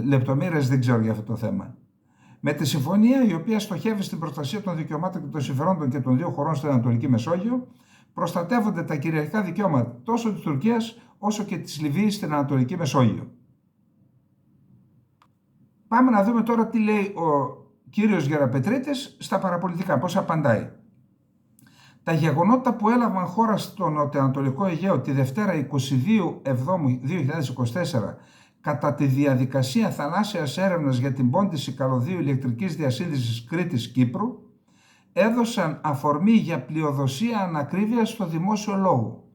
λεπτομέρειες, δεν ξέρω για αυτό το θέμα. Με τη συμφωνία, η οποία στοχεύει στην προστασία των δικαιωμάτων και των συμφερόντων και των δύο χωρών στην Ανατολική Μεσόγειο, προστατεύονται τα κυριαρχικά δικαιώματα τόσο της Τουρκίας όσο και της Λιβύης στην Ανατολική Μεσόγειο. Πάμε να δούμε τώρα τι λέει ο κύριος Γεραπετρίτης στα παραπολιτικά, πώς απαντάει. Τα γεγονότα που έλαβαν χώρα στο νοτιοανατολικό Αιγαίο τη Δευτέρα 22/7/2024 κατά τη διαδικασία θαλάσσιας έρευνας για την πόντιση καλωδίου ηλεκτρικής διασύνδεσης Κρήτης-Κύπρου έδωσαν αφορμή για πλειοδοσία ανακρίβειας στο δημόσιο λόγο.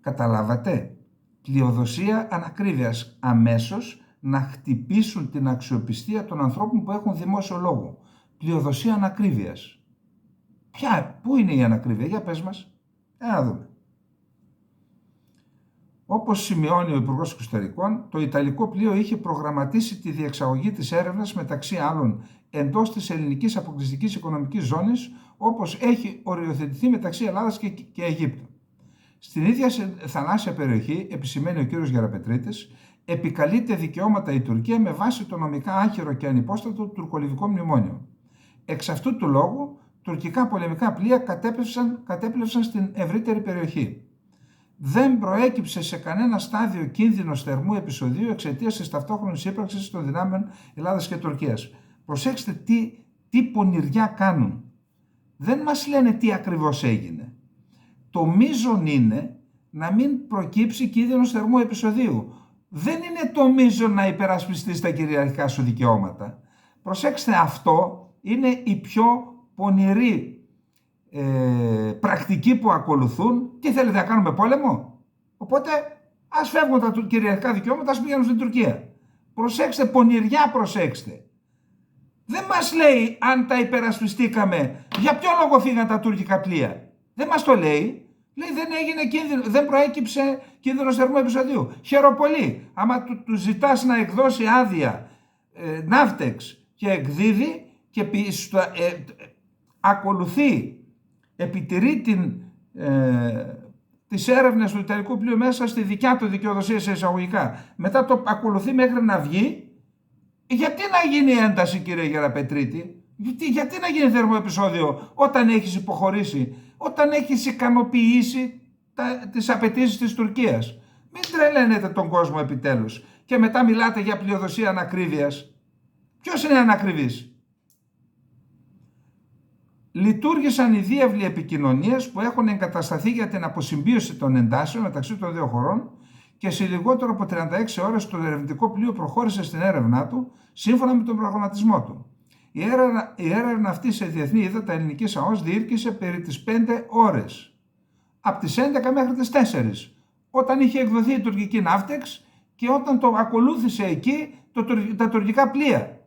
Καταλάβατε, πλειοδοσία ανακρίβειας, αμέσως να χτυπήσουν την αξιοπιστία των ανθρώπων που έχουν δημόσιο λόγο. Πλειοδοσία ανακρίβειας. Πού είναι η ανακρίβεια, για πες μας, να δούμε. Όπως σημειώνει ο Υπουργός Εξωτερικών, το Ιταλικό πλοίο είχε προγραμματίσει τη διεξαγωγή της έρευνας μεταξύ άλλων εντός της ελληνικής αποκλειστικής οικονομικής ζώνης, όπως έχει οριοθετηθεί μεταξύ Ελλάδας και Αιγύπτου. Στην ίδια θαλάσσια περιοχή, επισημαίνει ο κ. Γεραπετρίτης, επικαλείται δικαιώματα η Τουρκία με βάση το νομικά άχυρο και ανυπόστατο τουρκολιβικό μνημόνιο. Εξ αυτού του λόγου, τουρκικά πολεμικά πλοία κατέπλευσαν στην ευρύτερη περιοχή. Δεν προέκυψε σε κανένα στάδιο κίνδυνος θερμού επεισοδίου εξαιτίας της ταυτόχρονης ύπαρξης των δυνάμεων Ελλάδας και Τουρκίας. Προσέξτε τι πονηριά κάνουν. Δεν μας λένε τι ακριβώς έγινε. Το μείζον είναι να μην προκύψει κίνδυνος θερμού επεισοδίου. Δεν είναι το μείζον να υπερασπιστείς τα κυριαρχικά σου δικαιώματα. Προσέξτε, αυτό είναι η πιο πονηρή πρακτική που ακολουθούν. Τι θέλετε να κάνουμε, πόλεμο? Οπότε ας φεύγουν τα κυριαρχικά δικαιώματα, ας πηγαίνουν στην Τουρκία. Προσέξτε, πονηριά, προσέξτε. Δεν μας λέει αν τα υπερασπιστήκαμε, για ποιο λόγο φύγαν τα τουρκικά πλοία. Δεν μας το λέει. Λέει δεν προέκυψε κίνδυνος θερμού επεισοδίου. Χαιροπολί. Άμα του ζητάς να εκδώσει άδεια ναύτεξ και εκδίδει και ακολουθεί, επιτηρεί τις έρευνες του Ιταλικού πλοίου μέσα στη δικιά του δικαιοδοσία σε εισαγωγικά. Μετά το ακολουθεί μέχρι να βγει. Γιατί να γίνει ένταση, κύριε Γεραπετρίτη? Γιατί να γίνει θερμό επεισόδιο όταν έχεις υποχωρήσει, όταν έχεις ικανοποιήσει τις απαιτήσεις της Τουρκίας? Μην τρελαίνετε τον κόσμο επιτέλους. Και μετά μιλάτε για πλειοδοσία ανακρίβειας. Ποιος είναι ανακριβής? Λειτουργήσαν οι διάβλοι επικοινωνίες που έχουν εγκατασταθεί για την αποσυμπίωση των εντάσεων μεταξύ των δύο χωρών και σε λιγότερο από 36 ώρες το ερευνητικό πλοίο προχώρησε στην έρευνά του σύμφωνα με τον προγραμματισμό του. Η έρευνα αυτή σε διεθνή ύδατα ελληνικής ΑΟΣ διήρκησε περί τις 5 ώρες, από τις 11 μέχρι τις 4, όταν είχε εκδοθεί η τουρκική ναύτεξ και όταν το ακολούθησε εκεί τα τουρκικά πλοία.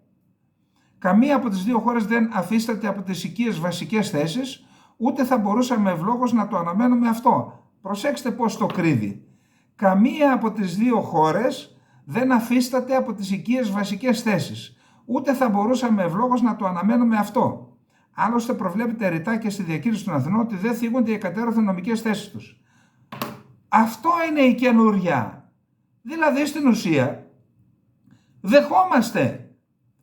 Καμία από τις δύο χώρες δεν αφίσταται από τις οικίες βασικές θέσεις, ούτε θα μπορούσαμε ευλόγως να το αναμένουμε αυτό. Προσέξτε πώς το κρύβει. Καμία από τις δύο χώρες δεν αφίσταται από τις οικίες βασικές θέσεις, ούτε θα μπορούσαμε ευλόγως να το αναμένουμε αυτό. Άλλωστε προβλέπεται ρητά και στη διακήρυξη των Αθηνών ότι δεν θίγονται οι εκατέρωθεν νομικές θέσεις τους. Αυτό είναι η καινούρια. Δηλαδή στην ουσία δεχόμαστε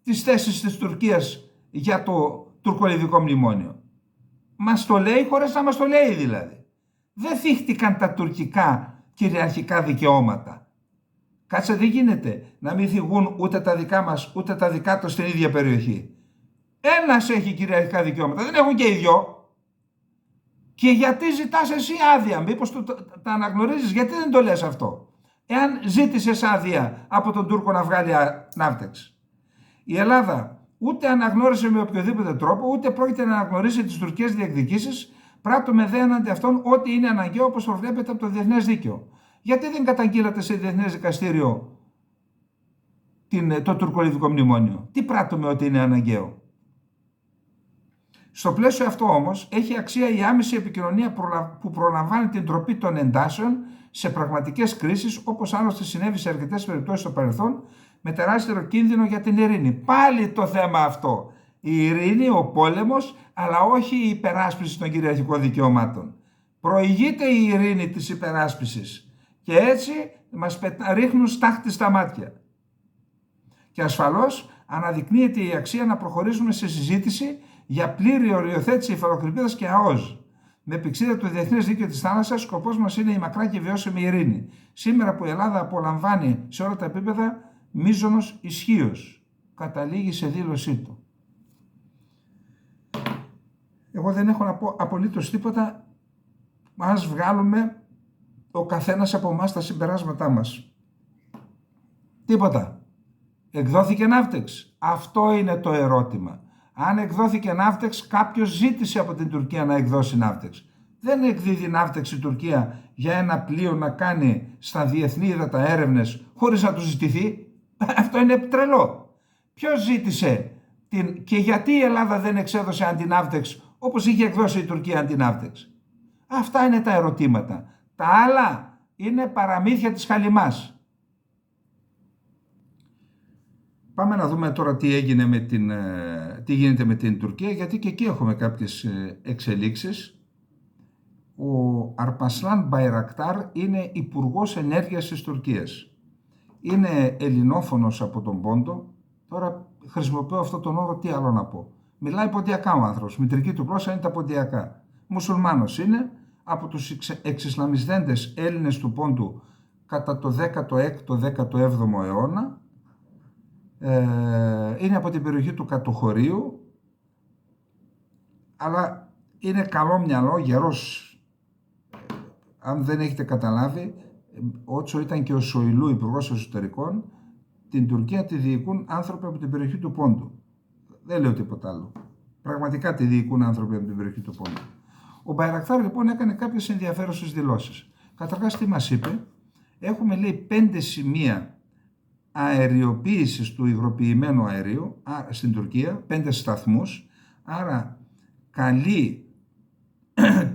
τις θέσεις της Τουρκίας για το τουρκολιβικό μνημόνιο. Μας το λέει χωρίς να μας το λέει δηλαδή. Δεν θύχτηκαν τα τουρκικά κυριαρχικά δικαιώματα. Κάτσε, δεν γίνεται να μην θυγούν ούτε τα δικά μας ούτε τα δικά τους στην ίδια περιοχή. Ένας έχει κυριαρχικά δικαιώματα, δεν έχουν και οι δυο. Και γιατί ζητάς εσύ άδεια? Μήπως τα αναγνωρίζεις? Γιατί δεν το λες αυτό? εάν ζήτησε άδεια από τον Τούρκο να βγάλει ναύτεξ. Η Ελλάδα ούτε αναγνώρισε με οποιοδήποτε τρόπο, ούτε πρόκειται να αναγνωρίσει τις τουρκικές διεκδικήσεις, πράττουμε δε έναντι αυτών ό,τι είναι αναγκαίο όπως προβλέπεται από το διεθνές δίκαιο. Γιατί δεν καταγγείλατε σε διεθνές δικαστήριο το τουρκολιβικό μνημόνιο? Τι πράττουμε ότι είναι αναγκαίο? Στο πλαίσιο αυτό όμως έχει αξία η άμεση επικοινωνία που προλαμβάνει την τροπή των εντάσεων σε πραγματικές κρίσεις, όπως άλλωστε συνέβη σε αρκετές περιπτώσεις στο παρελθόν, με τεράστιο κίνδυνο για την ειρήνη. Πάλι το θέμα αυτό. Η ειρήνη, ο πόλεμος, αλλά όχι η υπεράσπιση των κυριαρχικών δικαιωμάτων. Προηγείται η ειρήνη της υπεράσπισης και έτσι μας ρίχνουν στάχτη στα μάτια. Και ασφαλώς αναδεικνύεται η αξία να προχωρήσουμε σε συζήτηση για πλήρη οριοθέτηση υφαλοκρηπίδας και ΑΟΣ. Με επεξίδα του Διεθνές Δίκαιο της Θάλασσας, σκοπός μας είναι η μακρά και βιώσιμη ειρήνη. Σήμερα που η Ελλάδα απολαμβάνει σε όλα τα επίπεδα μείζωνος ισχύος, καταλήγει σε δήλωσή του. Εγώ δεν έχω να πω απολύτως τίποτα, ας βγάλουμε ο καθένας από εμάς τα συμπεράσματά μας. Τίποτα. Εκδόθηκε ναύτεξ? Αυτό είναι το ερώτημα. Αν εκδόθηκε ναύτεξ, κάποιος ζήτησε από την Τουρκία να εκδώσει ναύτεξ. Δεν εκδίδει ναύτεξ η Τουρκία για ένα πλοίο να κάνει στα διεθνή ύδατα έρευνες χωρίς να του ζητηθεί. Αυτό είναι τρελό. Ποιος ζήτησε και γιατί η Ελλάδα δεν εξέδωσε αντιναύτεξ όπως είχε εκδώσει η Τουρκία αντιναύτεξ? Αυτά είναι τα ερωτήματα. Τα άλλα είναι παραμύθια της χαλιμάς. Πάμε να δούμε τώρα τι γίνεται με την Τουρκία, γιατί και εκεί έχουμε κάποιες εξελίξεις. Ο Αρπασλάν Μπαϊρακτάρ είναι υπουργός ενέργειας της Τουρκίας. Είναι ελληνόφωνος από τον Πόντο. Τώρα χρησιμοποιώ αυτόν τον όρο, τι άλλο να πω. Μιλάει ποντιακά ο άνθρωπος. Μητρική του γλώσσα είναι τα ποντιακά. Μουσουλμάνος είναι, από τους εξισλαμισδέντες Έλληνες του Πόντου κατά το 16ο-17ο αιώνα. Είναι από την περιοχή του Κατοχωρίου, αλλά είναι καλό μυαλό, γερός. Αν δεν έχετε καταλάβει, ότσο ήταν και ο Σοηλού υπουργός εσωτερικών, την Τουρκία τη διοικούν άνθρωποι από την περιοχή του Πόντου. Δεν λέω τίποτα άλλο. Πραγματικά τη διοικούν άνθρωποι από την περιοχή του Πόντου. Ο Μπαϊρακτάρ λοιπόν έκανε κάποιες ενδιαφέρουσες δηλώσεις. Καταρχάς τι μας είπε? Έχουμε, λέει, 5 σημεία αεριοποίησης του υγροποιημένου αερίου στην Τουρκία, 5 σταθμούς, άρα καλεί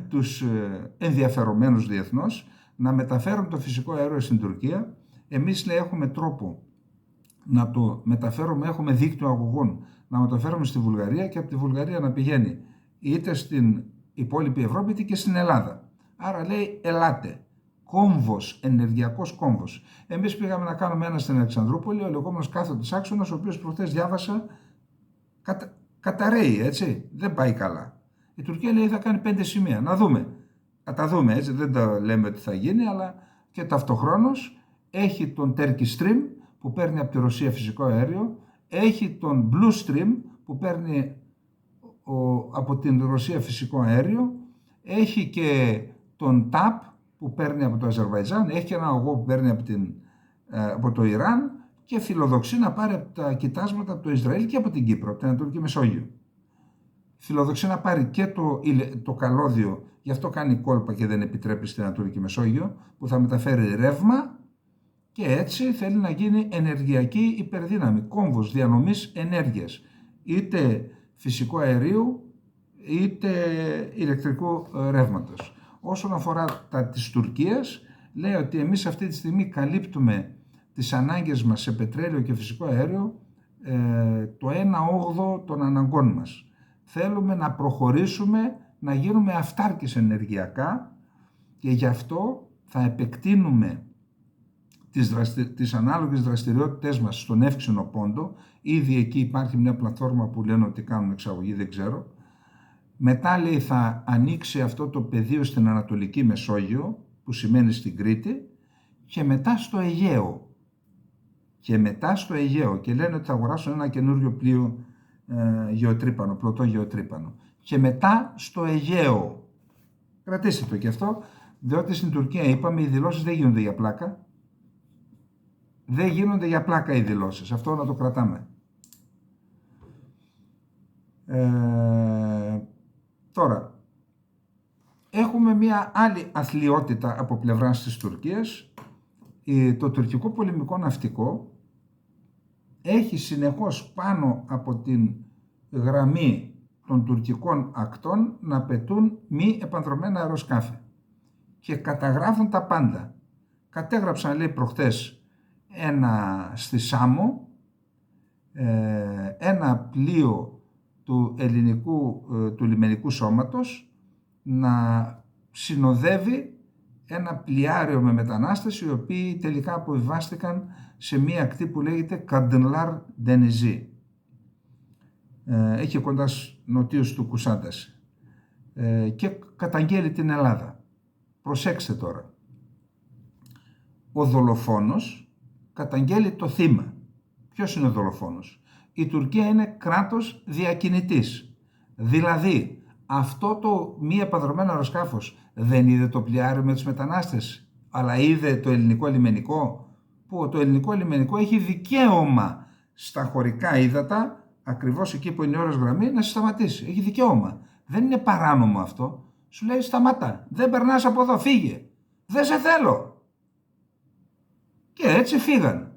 τους ενδιαφερομένους διεθνώς να μεταφέρουν το φυσικό αέριο στην Τουρκία. Εμείς, λέει, έχουμε τρόπο να το μεταφέρουμε, έχουμε δίκτυο αγωγών να μεταφέρουμε στη Βουλγαρία και από τη Βουλγαρία να πηγαίνει είτε στην υπόλοιπη Ευρώπη είτε και στην Ελλάδα. Άρα, λέει, ελάτε. Κόμβος, ενεργειακός κόμβος. Εμείς πήγαμε να κάνουμε ένα στην Αλεξανδρούπολη, ο λεγόμενος κάθετος άξονας, ο οποίος προχθές διάβασα καταραίει, έτσι. Δεν πάει καλά. Η Τουρκία, λέει, θα κάνει 5 σημεία. Να δούμε. Θα τα δούμε, έτσι. Δεν τα λέμε ότι θα γίνει, αλλά και ταυτοχρόνως έχει τον Turkish Stream που παίρνει από τη Ρωσία φυσικό αέριο, έχει τον Blue Stream που παίρνει από την Ρωσία φυσικό αέριο, έχει και τον TAP που παίρνει από το Αζερβαϊτζάν, έχει και ένα αγωγό που παίρνει από το Ιράν και φιλοδοξεί να πάρει τα κοιτάσματα από το Ισραήλ και από την Κύπρο, από την Ανατολική Μεσόγειο. Φιλοδοξεί να πάρει και το καλώδιο, γι' αυτό κάνει κόλπα και δεν επιτρέπει στην Ανατολική Μεσόγειο, που θα μεταφέρει ρεύμα και έτσι θέλει να γίνει ενεργειακή υπερδύναμη, κόμβος διανομής ενέργειας, είτε φυσικού αερίου είτε ηλεκτρικού ρεύματος. Όσον αφορά της Τουρκίας, λέει ότι εμείς αυτή τη στιγμή καλύπτουμε τις ανάγκες μας σε πετρέλαιο και φυσικό αέριο το 1/8 των αναγκών μας. Θέλουμε να προχωρήσουμε, να γίνουμε αυτάρκες ενεργειακά και γι' αυτό θα επεκτείνουμε τις ανάλογες δραστηριότητες μας στον Εύξηνο Πόντο. Ήδη εκεί υπάρχει μια πλατφόρμα που λένε ότι κάνουν εξαγωγή, δεν ξέρω. Μετά, λέει, θα ανοίξει αυτό το πεδίο στην Ανατολική Μεσόγειο, που σημαίνει στην Κρήτη, και μετά στο Αιγαίο. Και λένε ότι θα αγοράσουν ένα καινούριο πλοίο γεωτρύπανο, πλωτό γεωτρύπανο. Και μετά στο Αιγαίο. Κρατήστε το και αυτό, διότι στην Τουρκία, είπαμε, οι δηλώσεις δεν γίνονται για πλάκα. Δεν γίνονται για πλάκα οι δηλώσεις. Αυτό να το κρατάμε. Τώρα, έχουμε μια άλλη αθλιότητα από πλευράς της Τουρκίας. Το τουρκικό πολεμικό ναυτικό έχει συνεχώς πάνω από την γραμμή των τουρκικών ακτών να πετούν μη επανδρομένα αεροσκάφη και καταγράφουν τα πάντα. Κατέγραψαν, λέει, προχτές στη Σάμο ένα πλοίο του λιμενικού σώματος να συνοδεύει ένα πλοιάριο με μετανάστες, οι οποίοι τελικά αποβιβάστηκαν σε μία ακτή που λέγεται Καντενλάρ Ντενιζή. Έχει κοντά νοτίως του Κουσάντας, και καταγγέλει την Ελλάδα. Προσέξτε τώρα. Ο δολοφόνος καταγγέλει το θύμα. Ποιος είναι ο δολοφόνος? Η Τουρκία είναι κράτος διακινητής. Δηλαδή, αυτό το μη επανδρωμένο αεροσκάφος δεν είδε το πλοιάριο με τους μετανάστες, αλλά είδε το ελληνικό λιμενικό, που το ελληνικό λιμενικό έχει δικαίωμα στα χωρικά ύδατα, ακριβώς εκεί που είναι η ώρας γραμμή, να σε σταματήσει. Έχει δικαίωμα. Δεν είναι παράνομο αυτό. Σου λέει σταμάτα, δεν περνάς από εδώ, φύγε. Δεν σε θέλω. Και έτσι φύγαν.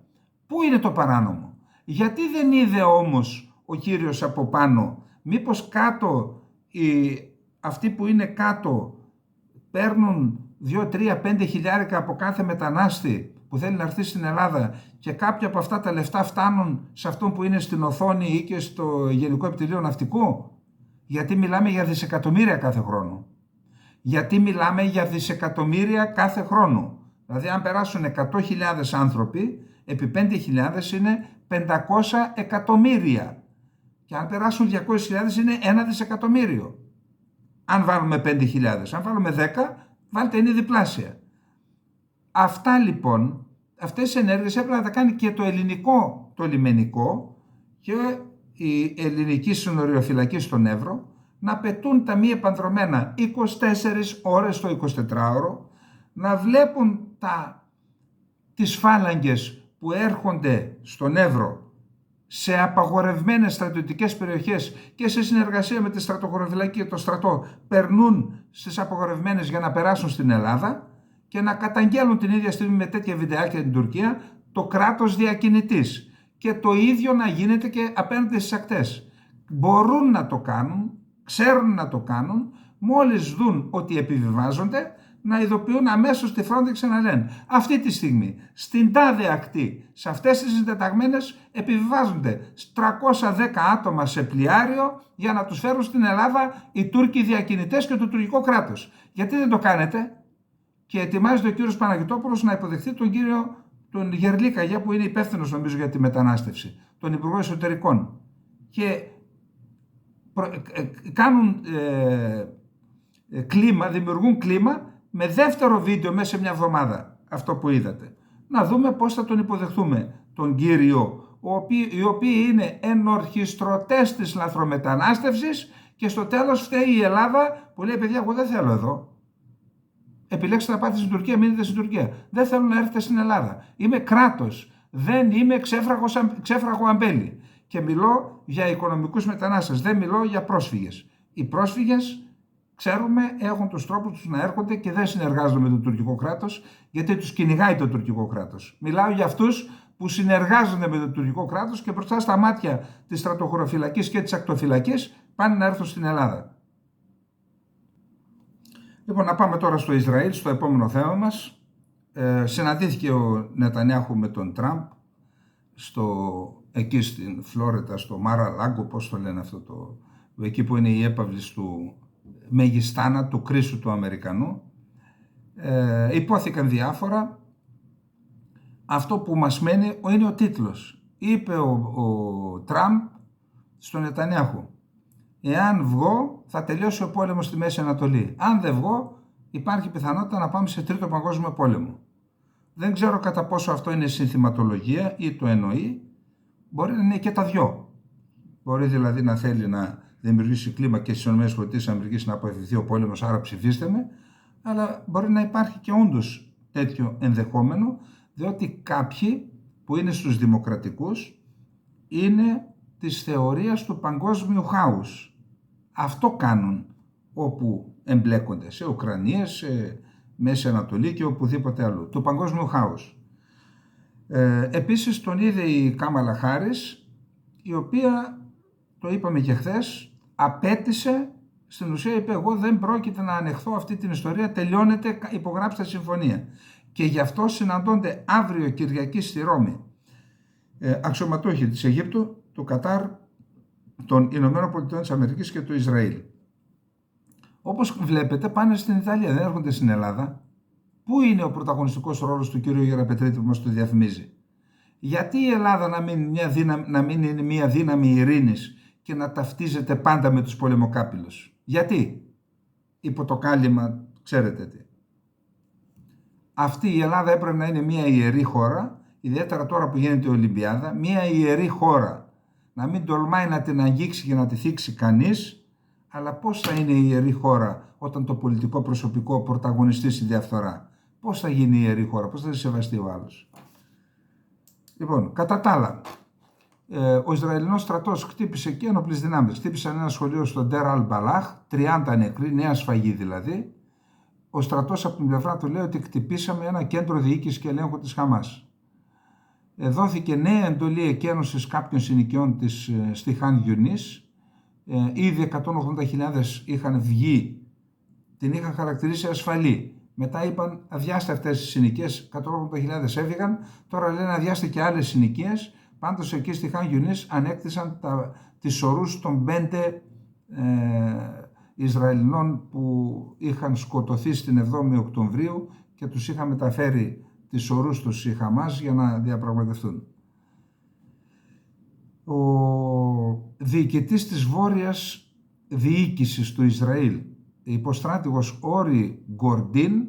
Πού είναι το παράνομο? Γιατί δεν είδε όμως ο κύριος από πάνω? Μήπως κάτω, αυτοί που είναι κάτω παίρνουν 2, 3, 5 χιλιάρικα από κάθε μετανάστη που θέλει να έρθει στην Ελλάδα και κάποια από αυτά τα λεφτά φτάνουν σε αυτόν που είναι στην οθόνη ή και στο Γενικό Επιτελείο Ναυτικού? Γιατί μιλάμε για δισεκατομμύρια κάθε χρόνο. Γιατί μιλάμε για δισεκατομμύρια κάθε χρόνο. Δηλαδή αν περάσουν 100.000 άνθρωποι, επί 5.000 είναι 500 εκατομμύρια. Και αν περάσουν 200.000 είναι 1 δισεκατομμύριο. Αν βάλουμε 5.000, αν βάλουμε 10, βάλτε, είναι διπλάσια. Αυτά λοιπόν, αυτές τις ενέργειες έπρεπε να τα κάνει και το ελληνικό, το λιμενικό και η ελληνική συνοριοφυλακή στον Εύρο, να πετούν τα μη επανδρομένα 24 ώρες το 24ωρο, να βλέπουν τις φάλαγγες που έρχονται στον Εύρο σε απαγορευμένες στρατιωτικές περιοχές και σε συνεργασία με τη στρατοχωροφυλακή και το στρατό περνούν στις απαγορευμένες για να περάσουν στην Ελλάδα και να καταγγέλουν την ίδια στιγμή με τέτοια βιντεάκια την Τουρκία το κράτος διακινητής. Και το ίδιο να γίνεται και απέναντι στις ακτές. Μπορούν να το κάνουν, ξέρουν να το κάνουν, μόλις δουν ότι επιβιβάζονται, να ειδοποιούν αμέσως τη Frontex και να λένε αυτή τη στιγμή στην τάδε ακτή, σε αυτές τις συντεταγμένες επιβιβάζονται 310 άτομα σε πλοιάριο για να τους φέρουν στην Ελλάδα οι Τούρκοι διακινητές και το τουρκικό κράτος. Γιατί δεν το κάνετε? Και ετοιμάζεται ο κύριος Παναγιτόπουλος να υποδεχθεί τον κύριο τον Γερλίκαγια, που είναι υπεύθυνος νομίζω για τη μετανάστευση, τον Υπουργό Εσωτερικών, και κάνουν κλίμα, δημιουργούν κλίμα με δεύτερο βίντεο μέσα σε μια εβδομάδα, αυτό που είδατε. Να δούμε πώς θα τον υποδεχθούμε τον κύριο, οι οποίοι είναι ενορχιστρωτές της λαθρομετανάστευσης, και στο τέλος φταίει η Ελλάδα που λέει παιδιά, εγώ δεν θέλω εδώ. Επιλέξτε να πάτε στην Τουρκία, μείνετε στην Τουρκία. Δεν θέλω να έρθετε στην Ελλάδα. Είμαι κράτος. Δεν είμαι ξέφραγο αμπέλι. Και μιλώ για οικονομικούς μετανάστες. Δεν μιλώ για πρόσφυγες. Οι πρόσφυγες, ξέρουμε, έχουν τους τρόπους τους να έρχονται και δεν συνεργάζονται με το τουρκικό κράτος, γιατί τους κυνηγάει το τουρκικό κράτος. Μιλάω για αυτούς που συνεργάζονται με το τουρκικό κράτος και μπροστά στα μάτια της στρατοχωροφυλακής και της ακτοφυλακής πάνε να έρθουν στην Ελλάδα. Λοιπόν, να πάμε τώρα στο Ισραήλ, στο επόμενο θέμα μας. Συναντήθηκε ο Νετανιάχου με τον Τραμπ εκεί στην Φλόριντα, στο Μάρα Λάγκο, πώς το λένε αυτό, εκεί που είναι η έπαυλη του Μεγιστάνα, του κρίσου του Αμερικανού. Υπόθηκαν διάφορα. Αυτό που μας μένει είναι ο τίτλος. Είπε ο Τραμπ στον Νετανιάχου: εάν βγω, θα τελειώσει ο πόλεμος στη Μέση Ανατολή. Αν δεν βγω, υπάρχει πιθανότητα να πάμε σε τρίτο παγκόσμιο πόλεμο. Δεν ξέρω κατά πόσο αυτό είναι συνθηματολογία ή το εννοεί. Μπορεί να είναι και τα δυο. Μπορεί δηλαδή να θέλει να δημιουργήσει κλίμα και στις ΗΠΑ να αποφευθεί ο πόλεμος, άρα ψηφίστε με. Αλλά μπορεί να υπάρχει και όντως τέτοιο ενδεχόμενο, διότι κάποιοι που είναι στους δημοκρατικούς είναι της θεωρίας του παγκόσμιου χάους. Αυτό κάνουν όπου εμπλέκονται, σε Ουκρανία, σε Μέση Ανατολή και οπουδήποτε αλλού, του παγκόσμιου χάους. Επίσης τον είδε η Κάμαλα Χάρις, η οποία, το είπαμε και χθες, απέτησε, στην ουσία είπε, εγώ δεν πρόκειται να ανεχθώ αυτή την ιστορία, τελειώνεται, υπογράψτε συμφωνία. Και γι' αυτό συναντώνται αύριο Κυριακή στη Ρώμη αξιωματούχοι της Αιγύπτου, του Κατάρ, των Ηνωμένων Πολιτειών της Αμερικής και του Ισραήλ. Όπως βλέπετε πάνε στην Ιταλία, δεν έρχονται στην Ελλάδα. Πού είναι ο πρωταγωνιστικός ρόλος του κ. Γεραπετρίτη που μας το διαφημίζει? Γιατί η Ελλάδα να μην είναι μια δύναμη ειρήνης και να ταυτίζεται πάντα με τους πολεμοκάπηλους? Γιατί? Υπό το κάλυμα, ξέρετε τι. Αυτή η Ελλάδα έπρεπε να είναι μια ιερή χώρα, ιδιαίτερα τώρα που γίνεται η Ολυμπιάδα, μια ιερή χώρα. Να μην τολμάει να την αγγίξει και να τη θίξει κανείς, αλλά πώς θα είναι η ιερή χώρα όταν το πολιτικό προσωπικό πρωταγωνιστεί στη διαφθορά? Πώς θα γίνει η ιερή χώρα, πώς θα τη σεβαστεί ο άλλος? Λοιπόν, κατά τα άλλα, ο Ισραηλινός στρατός χτύπησε και ένοπλες δυνάμεις. Χτύπησαν ένα σχολείο στο Ντέρ Αλ Μπαλάχ, 30 νεκροί, νέα σφαγή δηλαδή. Ο στρατός από την πλευρά του λέει ότι χτυπήσαμε ένα κέντρο διοίκησης και ελέγχου της Χαμάς. Δόθηκε νέα εντολή εκένωσης κάποιων συνοικιών της στη Χαν Γιουνίς. Ήδη 180.000 είχαν βγει, την είχαν χαρακτηρίσει ασφαλή. Μετά είπαν αδειάστε αυτές τις συνοικίες, 180.000 έφυγαν, τώρα λένε αδειάστε και άλλες συνοικίες. Πάντως εκεί στη Χαν Γιουνίς ανέκτησαν τις ορούς των 5 Ισραηλινών που είχαν σκοτωθεί στην 7η Οκτωβρίου και τους είχαν μεταφέρει τις ορούς τους η Χαμάς για να διαπραγματευτούν. Ο διοικητής της βόρειας διοίκησης του Ισραήλ, υποστράτηγος Όρι Γκορντίν,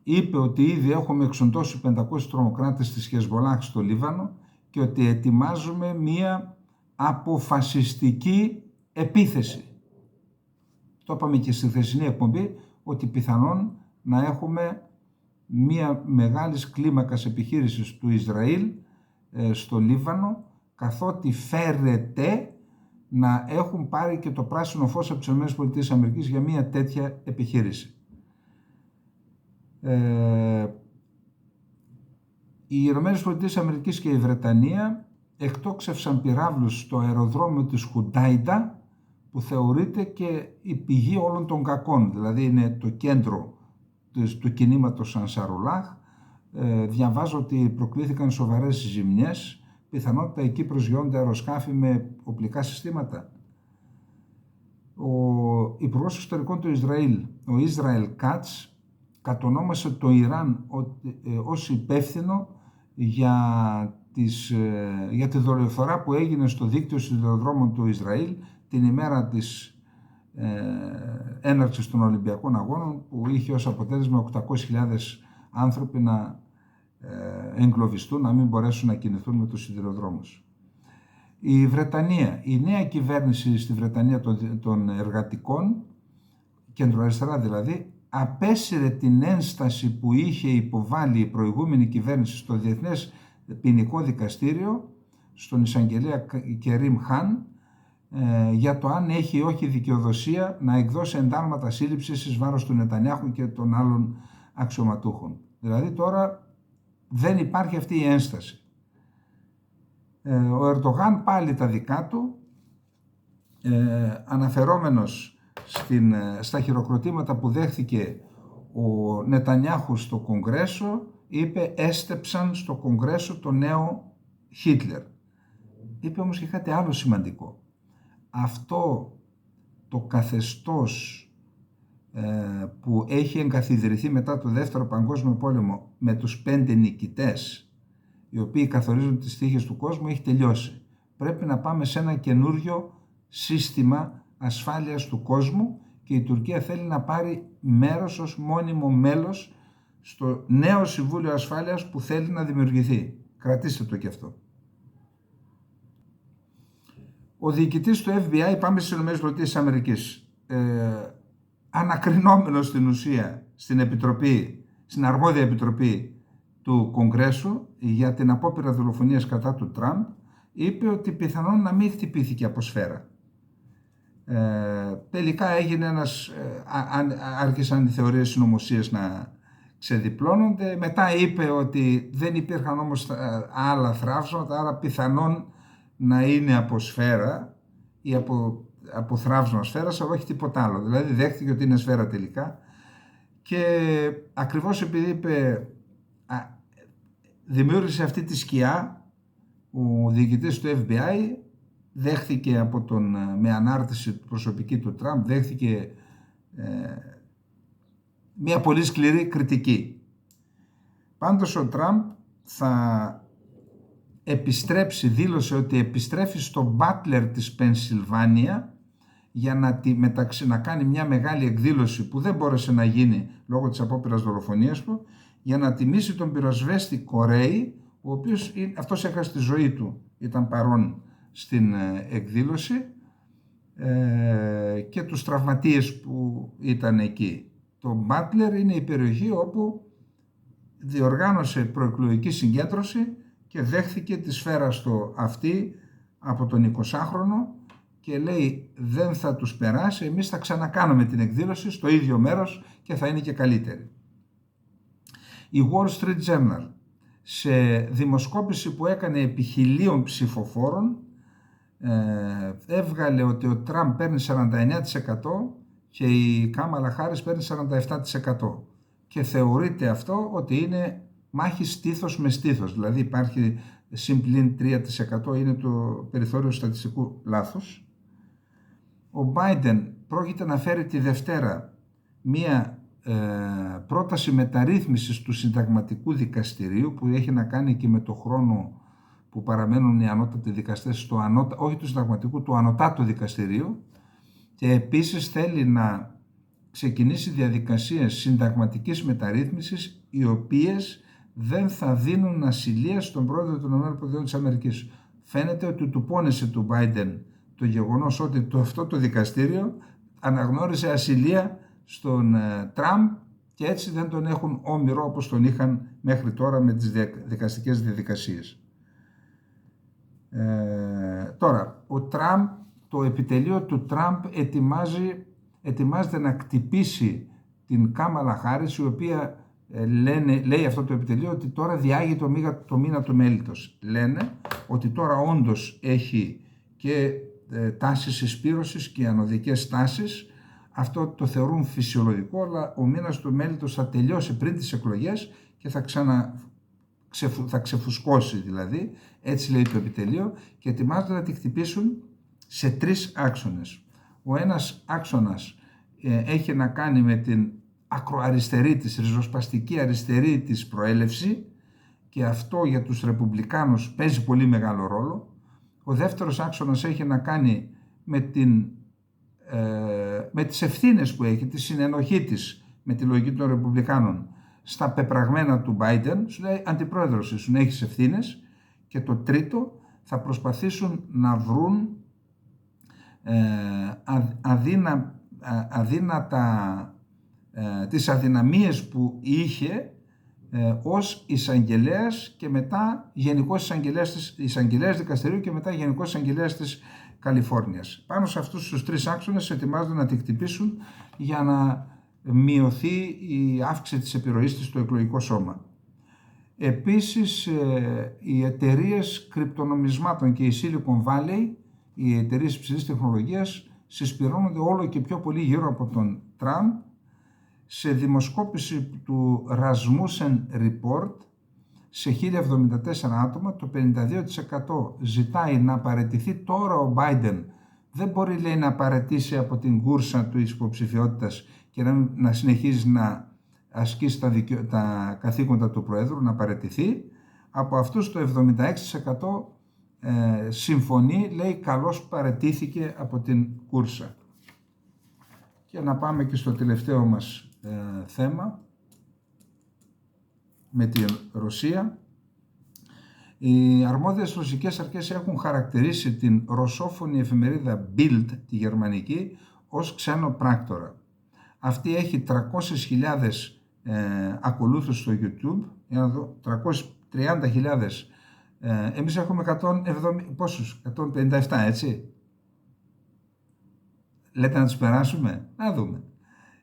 είπε ότι ήδη έχουμε εξοντώσει 500 τρομοκράτες της Χεσμολάχ στο Λίβανο και ότι ετοιμάζουμε μία αποφασιστική επίθεση. Το είπαμε και στη χθεσινή εκπομπή ότι πιθανόν να έχουμε μία μεγάλης κλίμακας επιχείρησης του Ισραήλ στο Λίβανο, καθότι φέρεται να έχουν πάρει και το πράσινο φως από τις ΗΠΑ για μία τέτοια επιχείρηση. Οι ΗΠΑ και η Βρετανία εκτόξευσαν πυράβλους στο αεροδρόμιο της Χουντάιντα, που θεωρείται και η πηγή όλων των κακών, δηλαδή είναι το κέντρο του κινήματος Ανσαρουλάχ. Διαβάζω ότι προκλήθηκαν σοβαρές ζημιές, πιθανότητα εκεί προσγειώνται αεροσκάφη με οπλικά συστήματα. Ο Υπουργός Εξωτερικών του Ισραήλ, ο Ισραήλ Κάτς, κατονόμασε το Ιράν ως υπεύθυνο για τη δολιοφθορά που έγινε στο δίκτυο σιδηροδρόμων του Ισραήλ την ημέρα της έναρξης των Ολυμπιακών Αγώνων, που είχε ως αποτέλεσμα 800.000 άνθρωποι να εγκλωβιστούν, να μην μπορέσουν να κινηθούν με τους σιδηροδρόμους. Η Βρετανία, η νέα κυβέρνηση στη Βρετανία των εργατικών, κεντροαριστερά δηλαδή, απέσυρε την ένσταση που είχε υποβάλει η προηγούμενη κυβέρνηση στο Διεθνές Ποινικό Δικαστήριο, στον εισαγγελέα Κερίμ Χαν, για το αν έχει ή όχι δικαιοδοσία να εκδώσει εντάλματα σύλληψης εις βάρος του Νετανιάχου και των άλλων αξιωματούχων. Δηλαδή τώρα δεν υπάρχει αυτή η ένσταση. Ο Ερντογάν πάλι τα δικά του, αναφερόμενος στα χειροκροτήματα που δέχθηκε ο Νετανιάχου στο Κογκρέσο, είπε έστεψαν στο Κογκρέσο το νέο Χίτλερ. Είπε όμως και κάτι άλλο σημαντικό. Αυτό το καθεστώς που έχει εγκαθιδρυθεί μετά το Δεύτερο Παγκόσμιο Πόλεμο με τους 5 νικητές, οι οποίοι καθορίζουν τις τύχες του κόσμου, έχει τελειώσει. Πρέπει να πάμε σε ένα καινούριο σύστημα ασφάλειας του κόσμου και η Τουρκία θέλει να πάρει μέρος ως μόνιμο μέλος στο νέο Συμβούλιο Ασφάλειας που θέλει να δημιουργηθεί. Κρατήστε το και αυτό. Ο διοικητής του FBI, πάμε στις ΗΠΑ, ανακρινόμενος στην ουσία στην αρμόδια επιτροπή του Κογκρέσου για την απόπειρα δολοφονίας κατά του Τραμπ είπε ότι πιθανόν να μην χτυπήθηκε από σφαίρα. Τελικά έγινε άρχισαν οι θεωρίες συνωμοσίες να ξεδιπλώνονται. Μετά είπε ότι δεν υπήρχαν όμως άλλα θράψματα, άρα πιθανόν να είναι από σφαίρα ή από θράψμα σφαίρας, αλλά όχι τίποτα άλλο. Δηλαδή δέχτηκε ότι είναι σφαίρα τελικά. Και ακριβώς επειδή είπε, δημιούργησε αυτή τη σκιά, ο διοικητής του FBI δέχθηκε με ανάρτηση προσωπική του Τραμπ, δέχθηκε μια πολύ σκληρή κριτική. Πάντως ο Τραμπ θα επιστρέψει, δήλωσε ότι επιστρέφει στο Butler της Πενσιλβάνια για να κάνει μια μεγάλη εκδήλωση που δεν μπόρεσε να γίνει λόγω της απόπειρας δολοφονίας του, για να τιμήσει τον πυροσβέστη Κορέι, ο οποίος αυτός έχασε τη ζωή του, ήταν παρόν στην εκδήλωση, και τους τραυματίες που ήταν εκεί. Το Butler είναι η περιοχή όπου διοργάνωσε προεκλογική συγκέντρωση και δέχθηκε τη σφαίρα στο αυτί από τον 20χρονο και λέει δεν θα τους περάσει, εμείς θα ξανακάνουμε την εκδήλωση στο ίδιο μέρος και θα είναι και καλύτερη. Η Wall Street Journal, σε δημοσκόπηση που έκανε επί 1.000 ψηφοφόρων, έβγαλε ότι ο Τραμπ παίρνει 49% και η Κάμαλα Χάρις παίρνει 47%, και θεωρείται αυτό ότι είναι μάχη στήθος με στήθος, δηλαδή υπάρχει συμπλήν 3%, είναι το περιθώριο στατιστικού λάθος. Ο Biden πρόκειται να φέρει τη Δευτέρα μία πρόταση μεταρρύθμισης του συνταγματικού δικαστηρίου, που έχει να κάνει και με το χρόνο που παραμένουν οι ανώτατοι δικαστές όχι του συνταγματικού, του ανωτάτου δικαστηρίου, και επίσης θέλει να ξεκινήσει διαδικασίες συνταγματικής μεταρρύθμισης οι οποίες δεν θα δίνουν ασυλία στον πρόεδρο των ΗΠΑ. Φαίνεται ότι του πόνεσε του Biden το γεγονός ότι αυτό το δικαστήριο αναγνώρισε ασυλία στον Τραμπ και έτσι δεν τον έχουν όμηρο όπως τον είχαν μέχρι τώρα με τις δικαστικές διαδικασίες. Τώρα, το επιτελείο του Τραμπ ετοιμάζεται να κτυπήσει την Κάμαλα Χάρις, η οποία λέει αυτό το επιτελείο ότι τώρα διάγει το μήνα του μέλιτος. Λένε ότι τώρα όντως έχει και τάσεις εισπύρωσης και ανωδικές τάσεις. Αυτό το θεωρούν φυσιολογικό, αλλά ο μήνας του μέλιτος θα τελειώσει πριν τις εκλογές και θα ξεφουσκώσει δηλαδή, έτσι λέει το επιτελείο, και ετοιμάζονται να τη χτυπήσουν σε 3 άξονες. Ο ένας άξονας έχει να κάνει με την ακροαριστερή της, ριζοσπαστική αριστερή της προέλευση, και αυτό για τους Ρεπουμπλικάνους παίζει πολύ μεγάλο ρόλο. Ο δεύτερος άξονας έχει να κάνει με τις ευθύνες που έχει, τη συνενοχή της με τη λογική των Ρεπουμπλικάνων στα πεπραγμένα του Biden. Σου λέει αντιπρόεδρος ήσουν, έχεις ευθύνες. Και το τρίτο, θα προσπαθήσουν να βρουν τις αδυναμίες που είχε ως εισαγγελέας και μετά γενικός εισαγγελέας δικαστηρίου και μετά γενικός εισαγγελέας της Καλιφόρνιας. Πάνω σε αυτούς τους 3 άξονες ετοιμάζονται να τη χτυπήσουν για να μειωθεί η αύξηση της επιρροής της στο εκλογικό σώμα. Επίσης, οι εταιρείες κρυπτονομισμάτων και η Silicon Valley, οι εταιρείες υψηλής τεχνολογίας, συσπηρώνονται όλο και πιο πολύ γύρω από τον Τραμπ. Σε δημοσκόπηση του Rasmussen Report, σε 1074 άτομα, το 52% ζητάει να παραιτηθεί τώρα ο Biden. Δεν μπορεί, λέει, να παραιτήσει από την κούρσα του υποψηφιότητας και να συνεχίζει να ασκήσει τα καθήκοντα του Προέδρου, να παραιτηθεί. Από αυτούς το 76% συμφωνεί, λέει, καλώς παραιτήθηκε από την κούρσα. Και να πάμε και στο τελευταίο μας θέμα, με τη Ρωσία. Οι αρμόδιες ρωσικές αρχές έχουν χαρακτηρίσει την ρωσόφωνη εφημερίδα Bild, τη γερμανική, ως ξένο πράκτορα. Αυτή έχει 300.000 ακολούθους στο YouTube, για να δω, 330.000, εμείς έχουμε 157, έτσι. Λέτε να τους περάσουμε, να δούμε.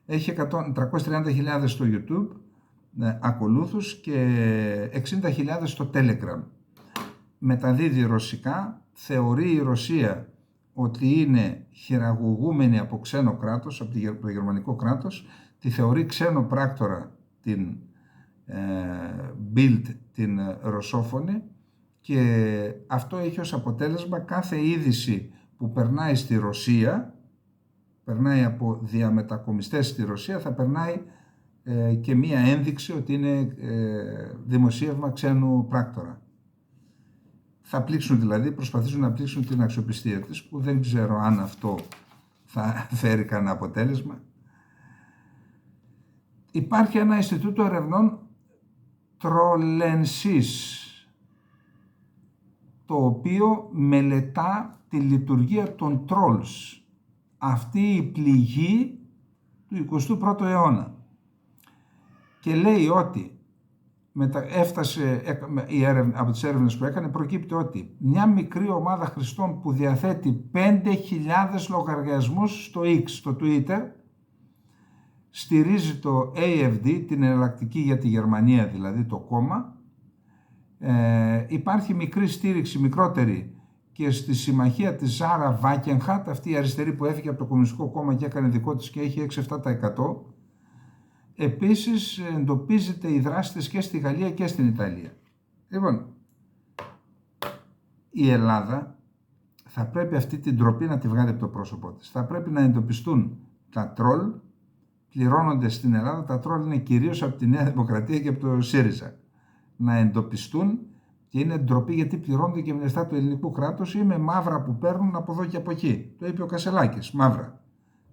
Έχει 330.000 στο YouTube ακολούθους και 60.000 στο Telegram. Μεταδίδει ρωσικά, θεωρεί η Ρωσία ότι είναι χειραγωγούμενη από ξένο κράτος, από το γερμανικό κράτος, τη θεωρεί ξένο πράκτορα την Bild, την ρωσόφωνη, και αυτό έχει ως αποτέλεσμα κάθε είδηση που περνάει στη Ρωσία, περνάει από διαμετακομιστές στη Ρωσία, θα περνάει και μία ένδειξη ότι είναι δημοσίευμα ξένου πράκτορα. Θα πλήξουν δηλαδή, προσπαθήσουν να πλήξουν την αξιοπιστία της, που δεν ξέρω αν αυτό θα φέρει κανένα αποτέλεσμα. Υπάρχει ένα Ινστιτούτο Ερευνών Τρολενσής, το οποίο μελετά τη λειτουργία των trolls, αυτή η πληγή του 21ου αιώνα. Και λέει ότι από τις έρευνες που έκανε, προκύπτει ότι μια μικρή ομάδα χρηστών που διαθέτει 5.000 λογαριασμούς στο X, στο Twitter, στηρίζει το AfD, την εναλλακτική για τη Γερμανία, δηλαδή το κόμμα. Υπάρχει μικρή στήριξη, μικρότερη, και στη συμμαχία της Ζάρα Βάκενχατ, αυτή η αριστερή που έφυγε από το Κομμουνιστικό Κόμμα και έκανε δικό της και έχει 6-7%. Επίσης εντοπίζεται οι δράστες και στη Γαλλία και στην Ιταλία. Λοιπόν, η Ελλάδα θα πρέπει αυτή την ντροπή να τη βγάλει από το πρόσωπό της. Θα πρέπει να εντοπιστούν τα τρόλ, πληρώνονται στην Ελλάδα, τα τρόλ είναι κυρίως από τη Νέα Δημοκρατία και από το ΣΥΡΙΖΑ. Να εντοπιστούν, και είναι ντροπή γιατί πληρώνονται και με λεφτά του ελληνικού κράτους ή με μαύρα που παίρνουν από εδώ και από εκεί. Το είπε ο Κασελάκης, μαύρα.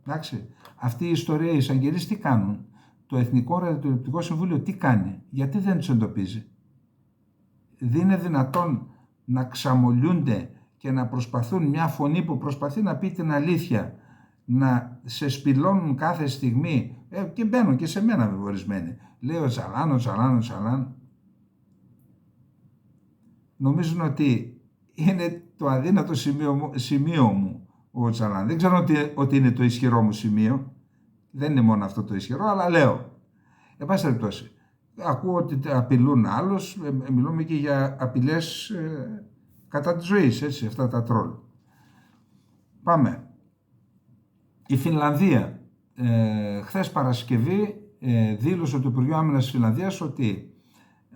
Εντάξει. Αυτή η ιστορία, οι εισαγγελείς τι κάνουν? Το Εθνικό Ραδιοτηλεοπτικό Συμβούλιο τι κάνει? Γιατί δεν τους εντοπίζει? Δεν είναι δυνατόν να ξαμολιούνται και να προσπαθούν, μια φωνή που προσπαθεί να πει την αλήθεια, να σε σπηλώνουν κάθε στιγμή, και μπαίνουν και σε μένα ορισμένοι. Λέει ο Τσαλάν. Νομίζουν ότι είναι το αδύνατο σημείο μου ο Τσαλάν. Δεν ξέρω ότι είναι το ισχυρό μου σημείο. Δεν είναι μόνο αυτό το ισχυρό, αλλά λέω. Εν πάση περιπτώσει, ακούω ότι απειλούν άλλους, μιλούμε και για απειλές κατά της ζωής, έτσι, αυτά τα τρόλ. Πάμε. Η Φινλανδία, χθες Παρασκευή, δήλωσε το Υπουργείο Άμυνας της Φινλανδίας ότι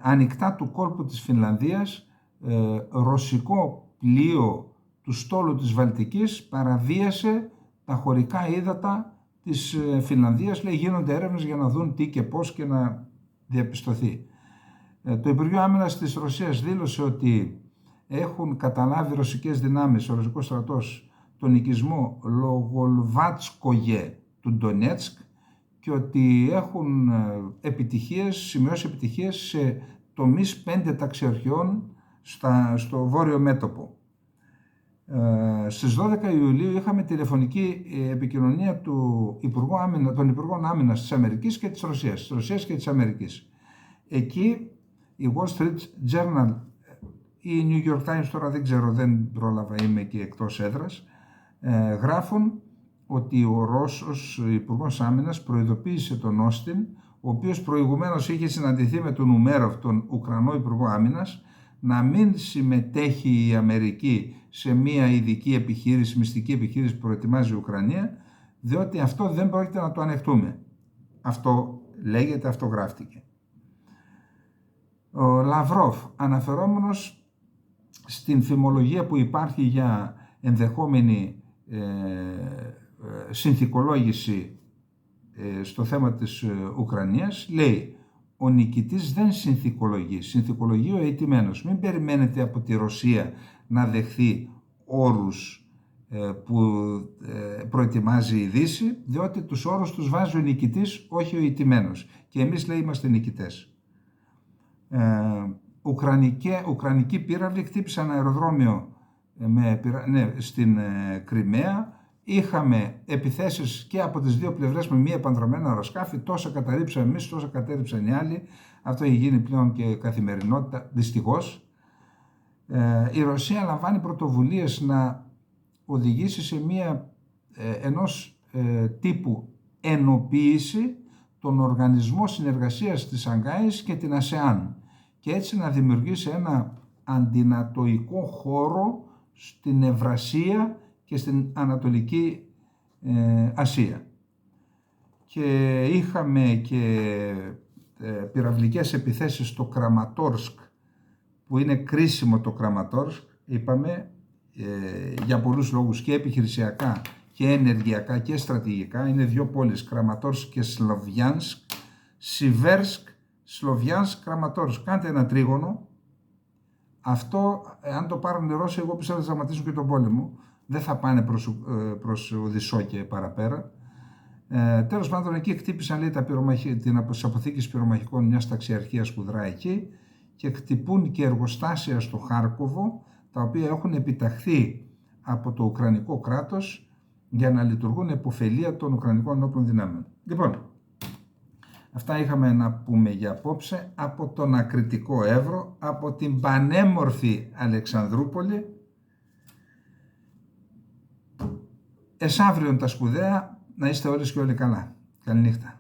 ανοιχτά του κόλπου της Φινλανδίας ρωσικό πλοίο του στόλου της Βαλτικής παραβίασε τα χωρικά ύδατα της Φινλανδίας. Λέει, γίνονται έρευνες για να δουν τι και πώς και να διαπιστωθεί. Το Υπουργείο Άμυνας της Ρωσίας δήλωσε ότι έχουν καταλάβει ρωσικές δυνάμεις, ο ρωσικός στρατός, τον οικισμό Λογολβάτσκογε του Ντονέτσκ, και ότι έχουν σημειώσει επιτυχίες σε τομείς 5 ταξιαρχιών στο βόρειο μέτωπο. Στις 12 Ιουλίου είχαμε τηλεφωνική επικοινωνία των Υπουργών Άμυνας της Αμερικής και της Ρωσίας, και της Αμερικής. Εκεί η Wall Street Journal, η New York Times, τώρα δεν ξέρω, δεν πρόλαβα, είμαι και εκτός έδρας, γράφουν ότι ο Ρώσος Υπουργός Άμυνας προειδοποίησε τον Όστιν, ο οποίος προηγουμένως είχε συναντηθεί με τον Ουμέροφ, τον Ουκρανό Υπουργό Άμυνας, να μην συμμετέχει η Αμερική σε μια ειδική επιχείρηση, μυστική επιχείρηση που προετοιμάζει η Ουκρανία, διότι αυτό δεν πρόκειται να το ανεχτούμε. Αυτό λέγεται, αυτό γράφτηκε. Ο Λαυρόφ, αναφερόμενος στην φημολογία που υπάρχει για ενδεχόμενη συνθηκολόγηση στο θέμα της Ουκρανίας, λέει: ο νικητής δεν συνθηκολογεί, συνθηκολογεί ο αιτημένος. Μην περιμένετε από τη Ρωσία να δεχθεί όρους που προετοιμάζει η Δύση, διότι τους όρους τους βάζει ο νικητής, όχι ο αιτημένος. Και εμείς, λέει, είμαστε νικητές. Ουκρανικοί πύραυλοι χτύπησαν αεροδρόμιο στην Κριμαία Είχαμε επιθέσεις και από τις δύο πλευρές με μία επανδρομένα αεροσκάφη, τόσα καταρρίψαμε εμείς, τόσα κατέρριψαν οι άλλοι. Αυτό έχει γίνει πλέον και καθημερινότητα, δυστυχώς. Η Ρωσία λαμβάνει πρωτοβουλίες να οδηγήσει σε ενός τύπου ενοποίηση τον Οργανισμό Συνεργασίας της Σανγκάης και την ΑΣΕΑΝ και έτσι να δημιουργήσει ένα αντινατοϊκό χώρο στην Ευρασία και στην Ανατολική Ασία. Και είχαμε και πυραυλικές επιθέσεις στο Κραματόρσκ, που είναι κρίσιμο το Κραματόρσκ, είπαμε, για πολλούς λόγους, και επιχειρησιακά και ενεργειακά και στρατηγικά. Είναι δύο πόλεις, Κραματόρσκ και Σλοβιάνσκ, Σιβέρσκ, Σλοβιάνσκ, Κραματόρσκ. Κάντε ένα τρίγωνο. Αυτό, αν το πάρουν οι Ρώσοι, εγώ πιστεύω θα σταματήσουν και τον πόλεμο. Δεν θα πάνε προς Οδυσσό και παραπέρα. Τέλος πάντων, εκεί χτύπησαν, λέει, τις αποθήκες πυρομαχικών μιας ταξιαρχίας που δράει εκεί και χτυπούν και εργοστάσια στο Χάρκοβο, τα οποία έχουν επιταχθεί από το Ουκρανικό κράτος για να λειτουργούν επωφελία των Ουκρανικών ενόπλων δυνάμεων. Λοιπόν, αυτά είχαμε να πούμε για απόψε από τον ακριτικό Εύρο, από την πανέμορφη Αλεξανδρούπολη. Εσαύριον τα σπουδαία, να είστε όλες και όλοι καλά. Καληνύχτα.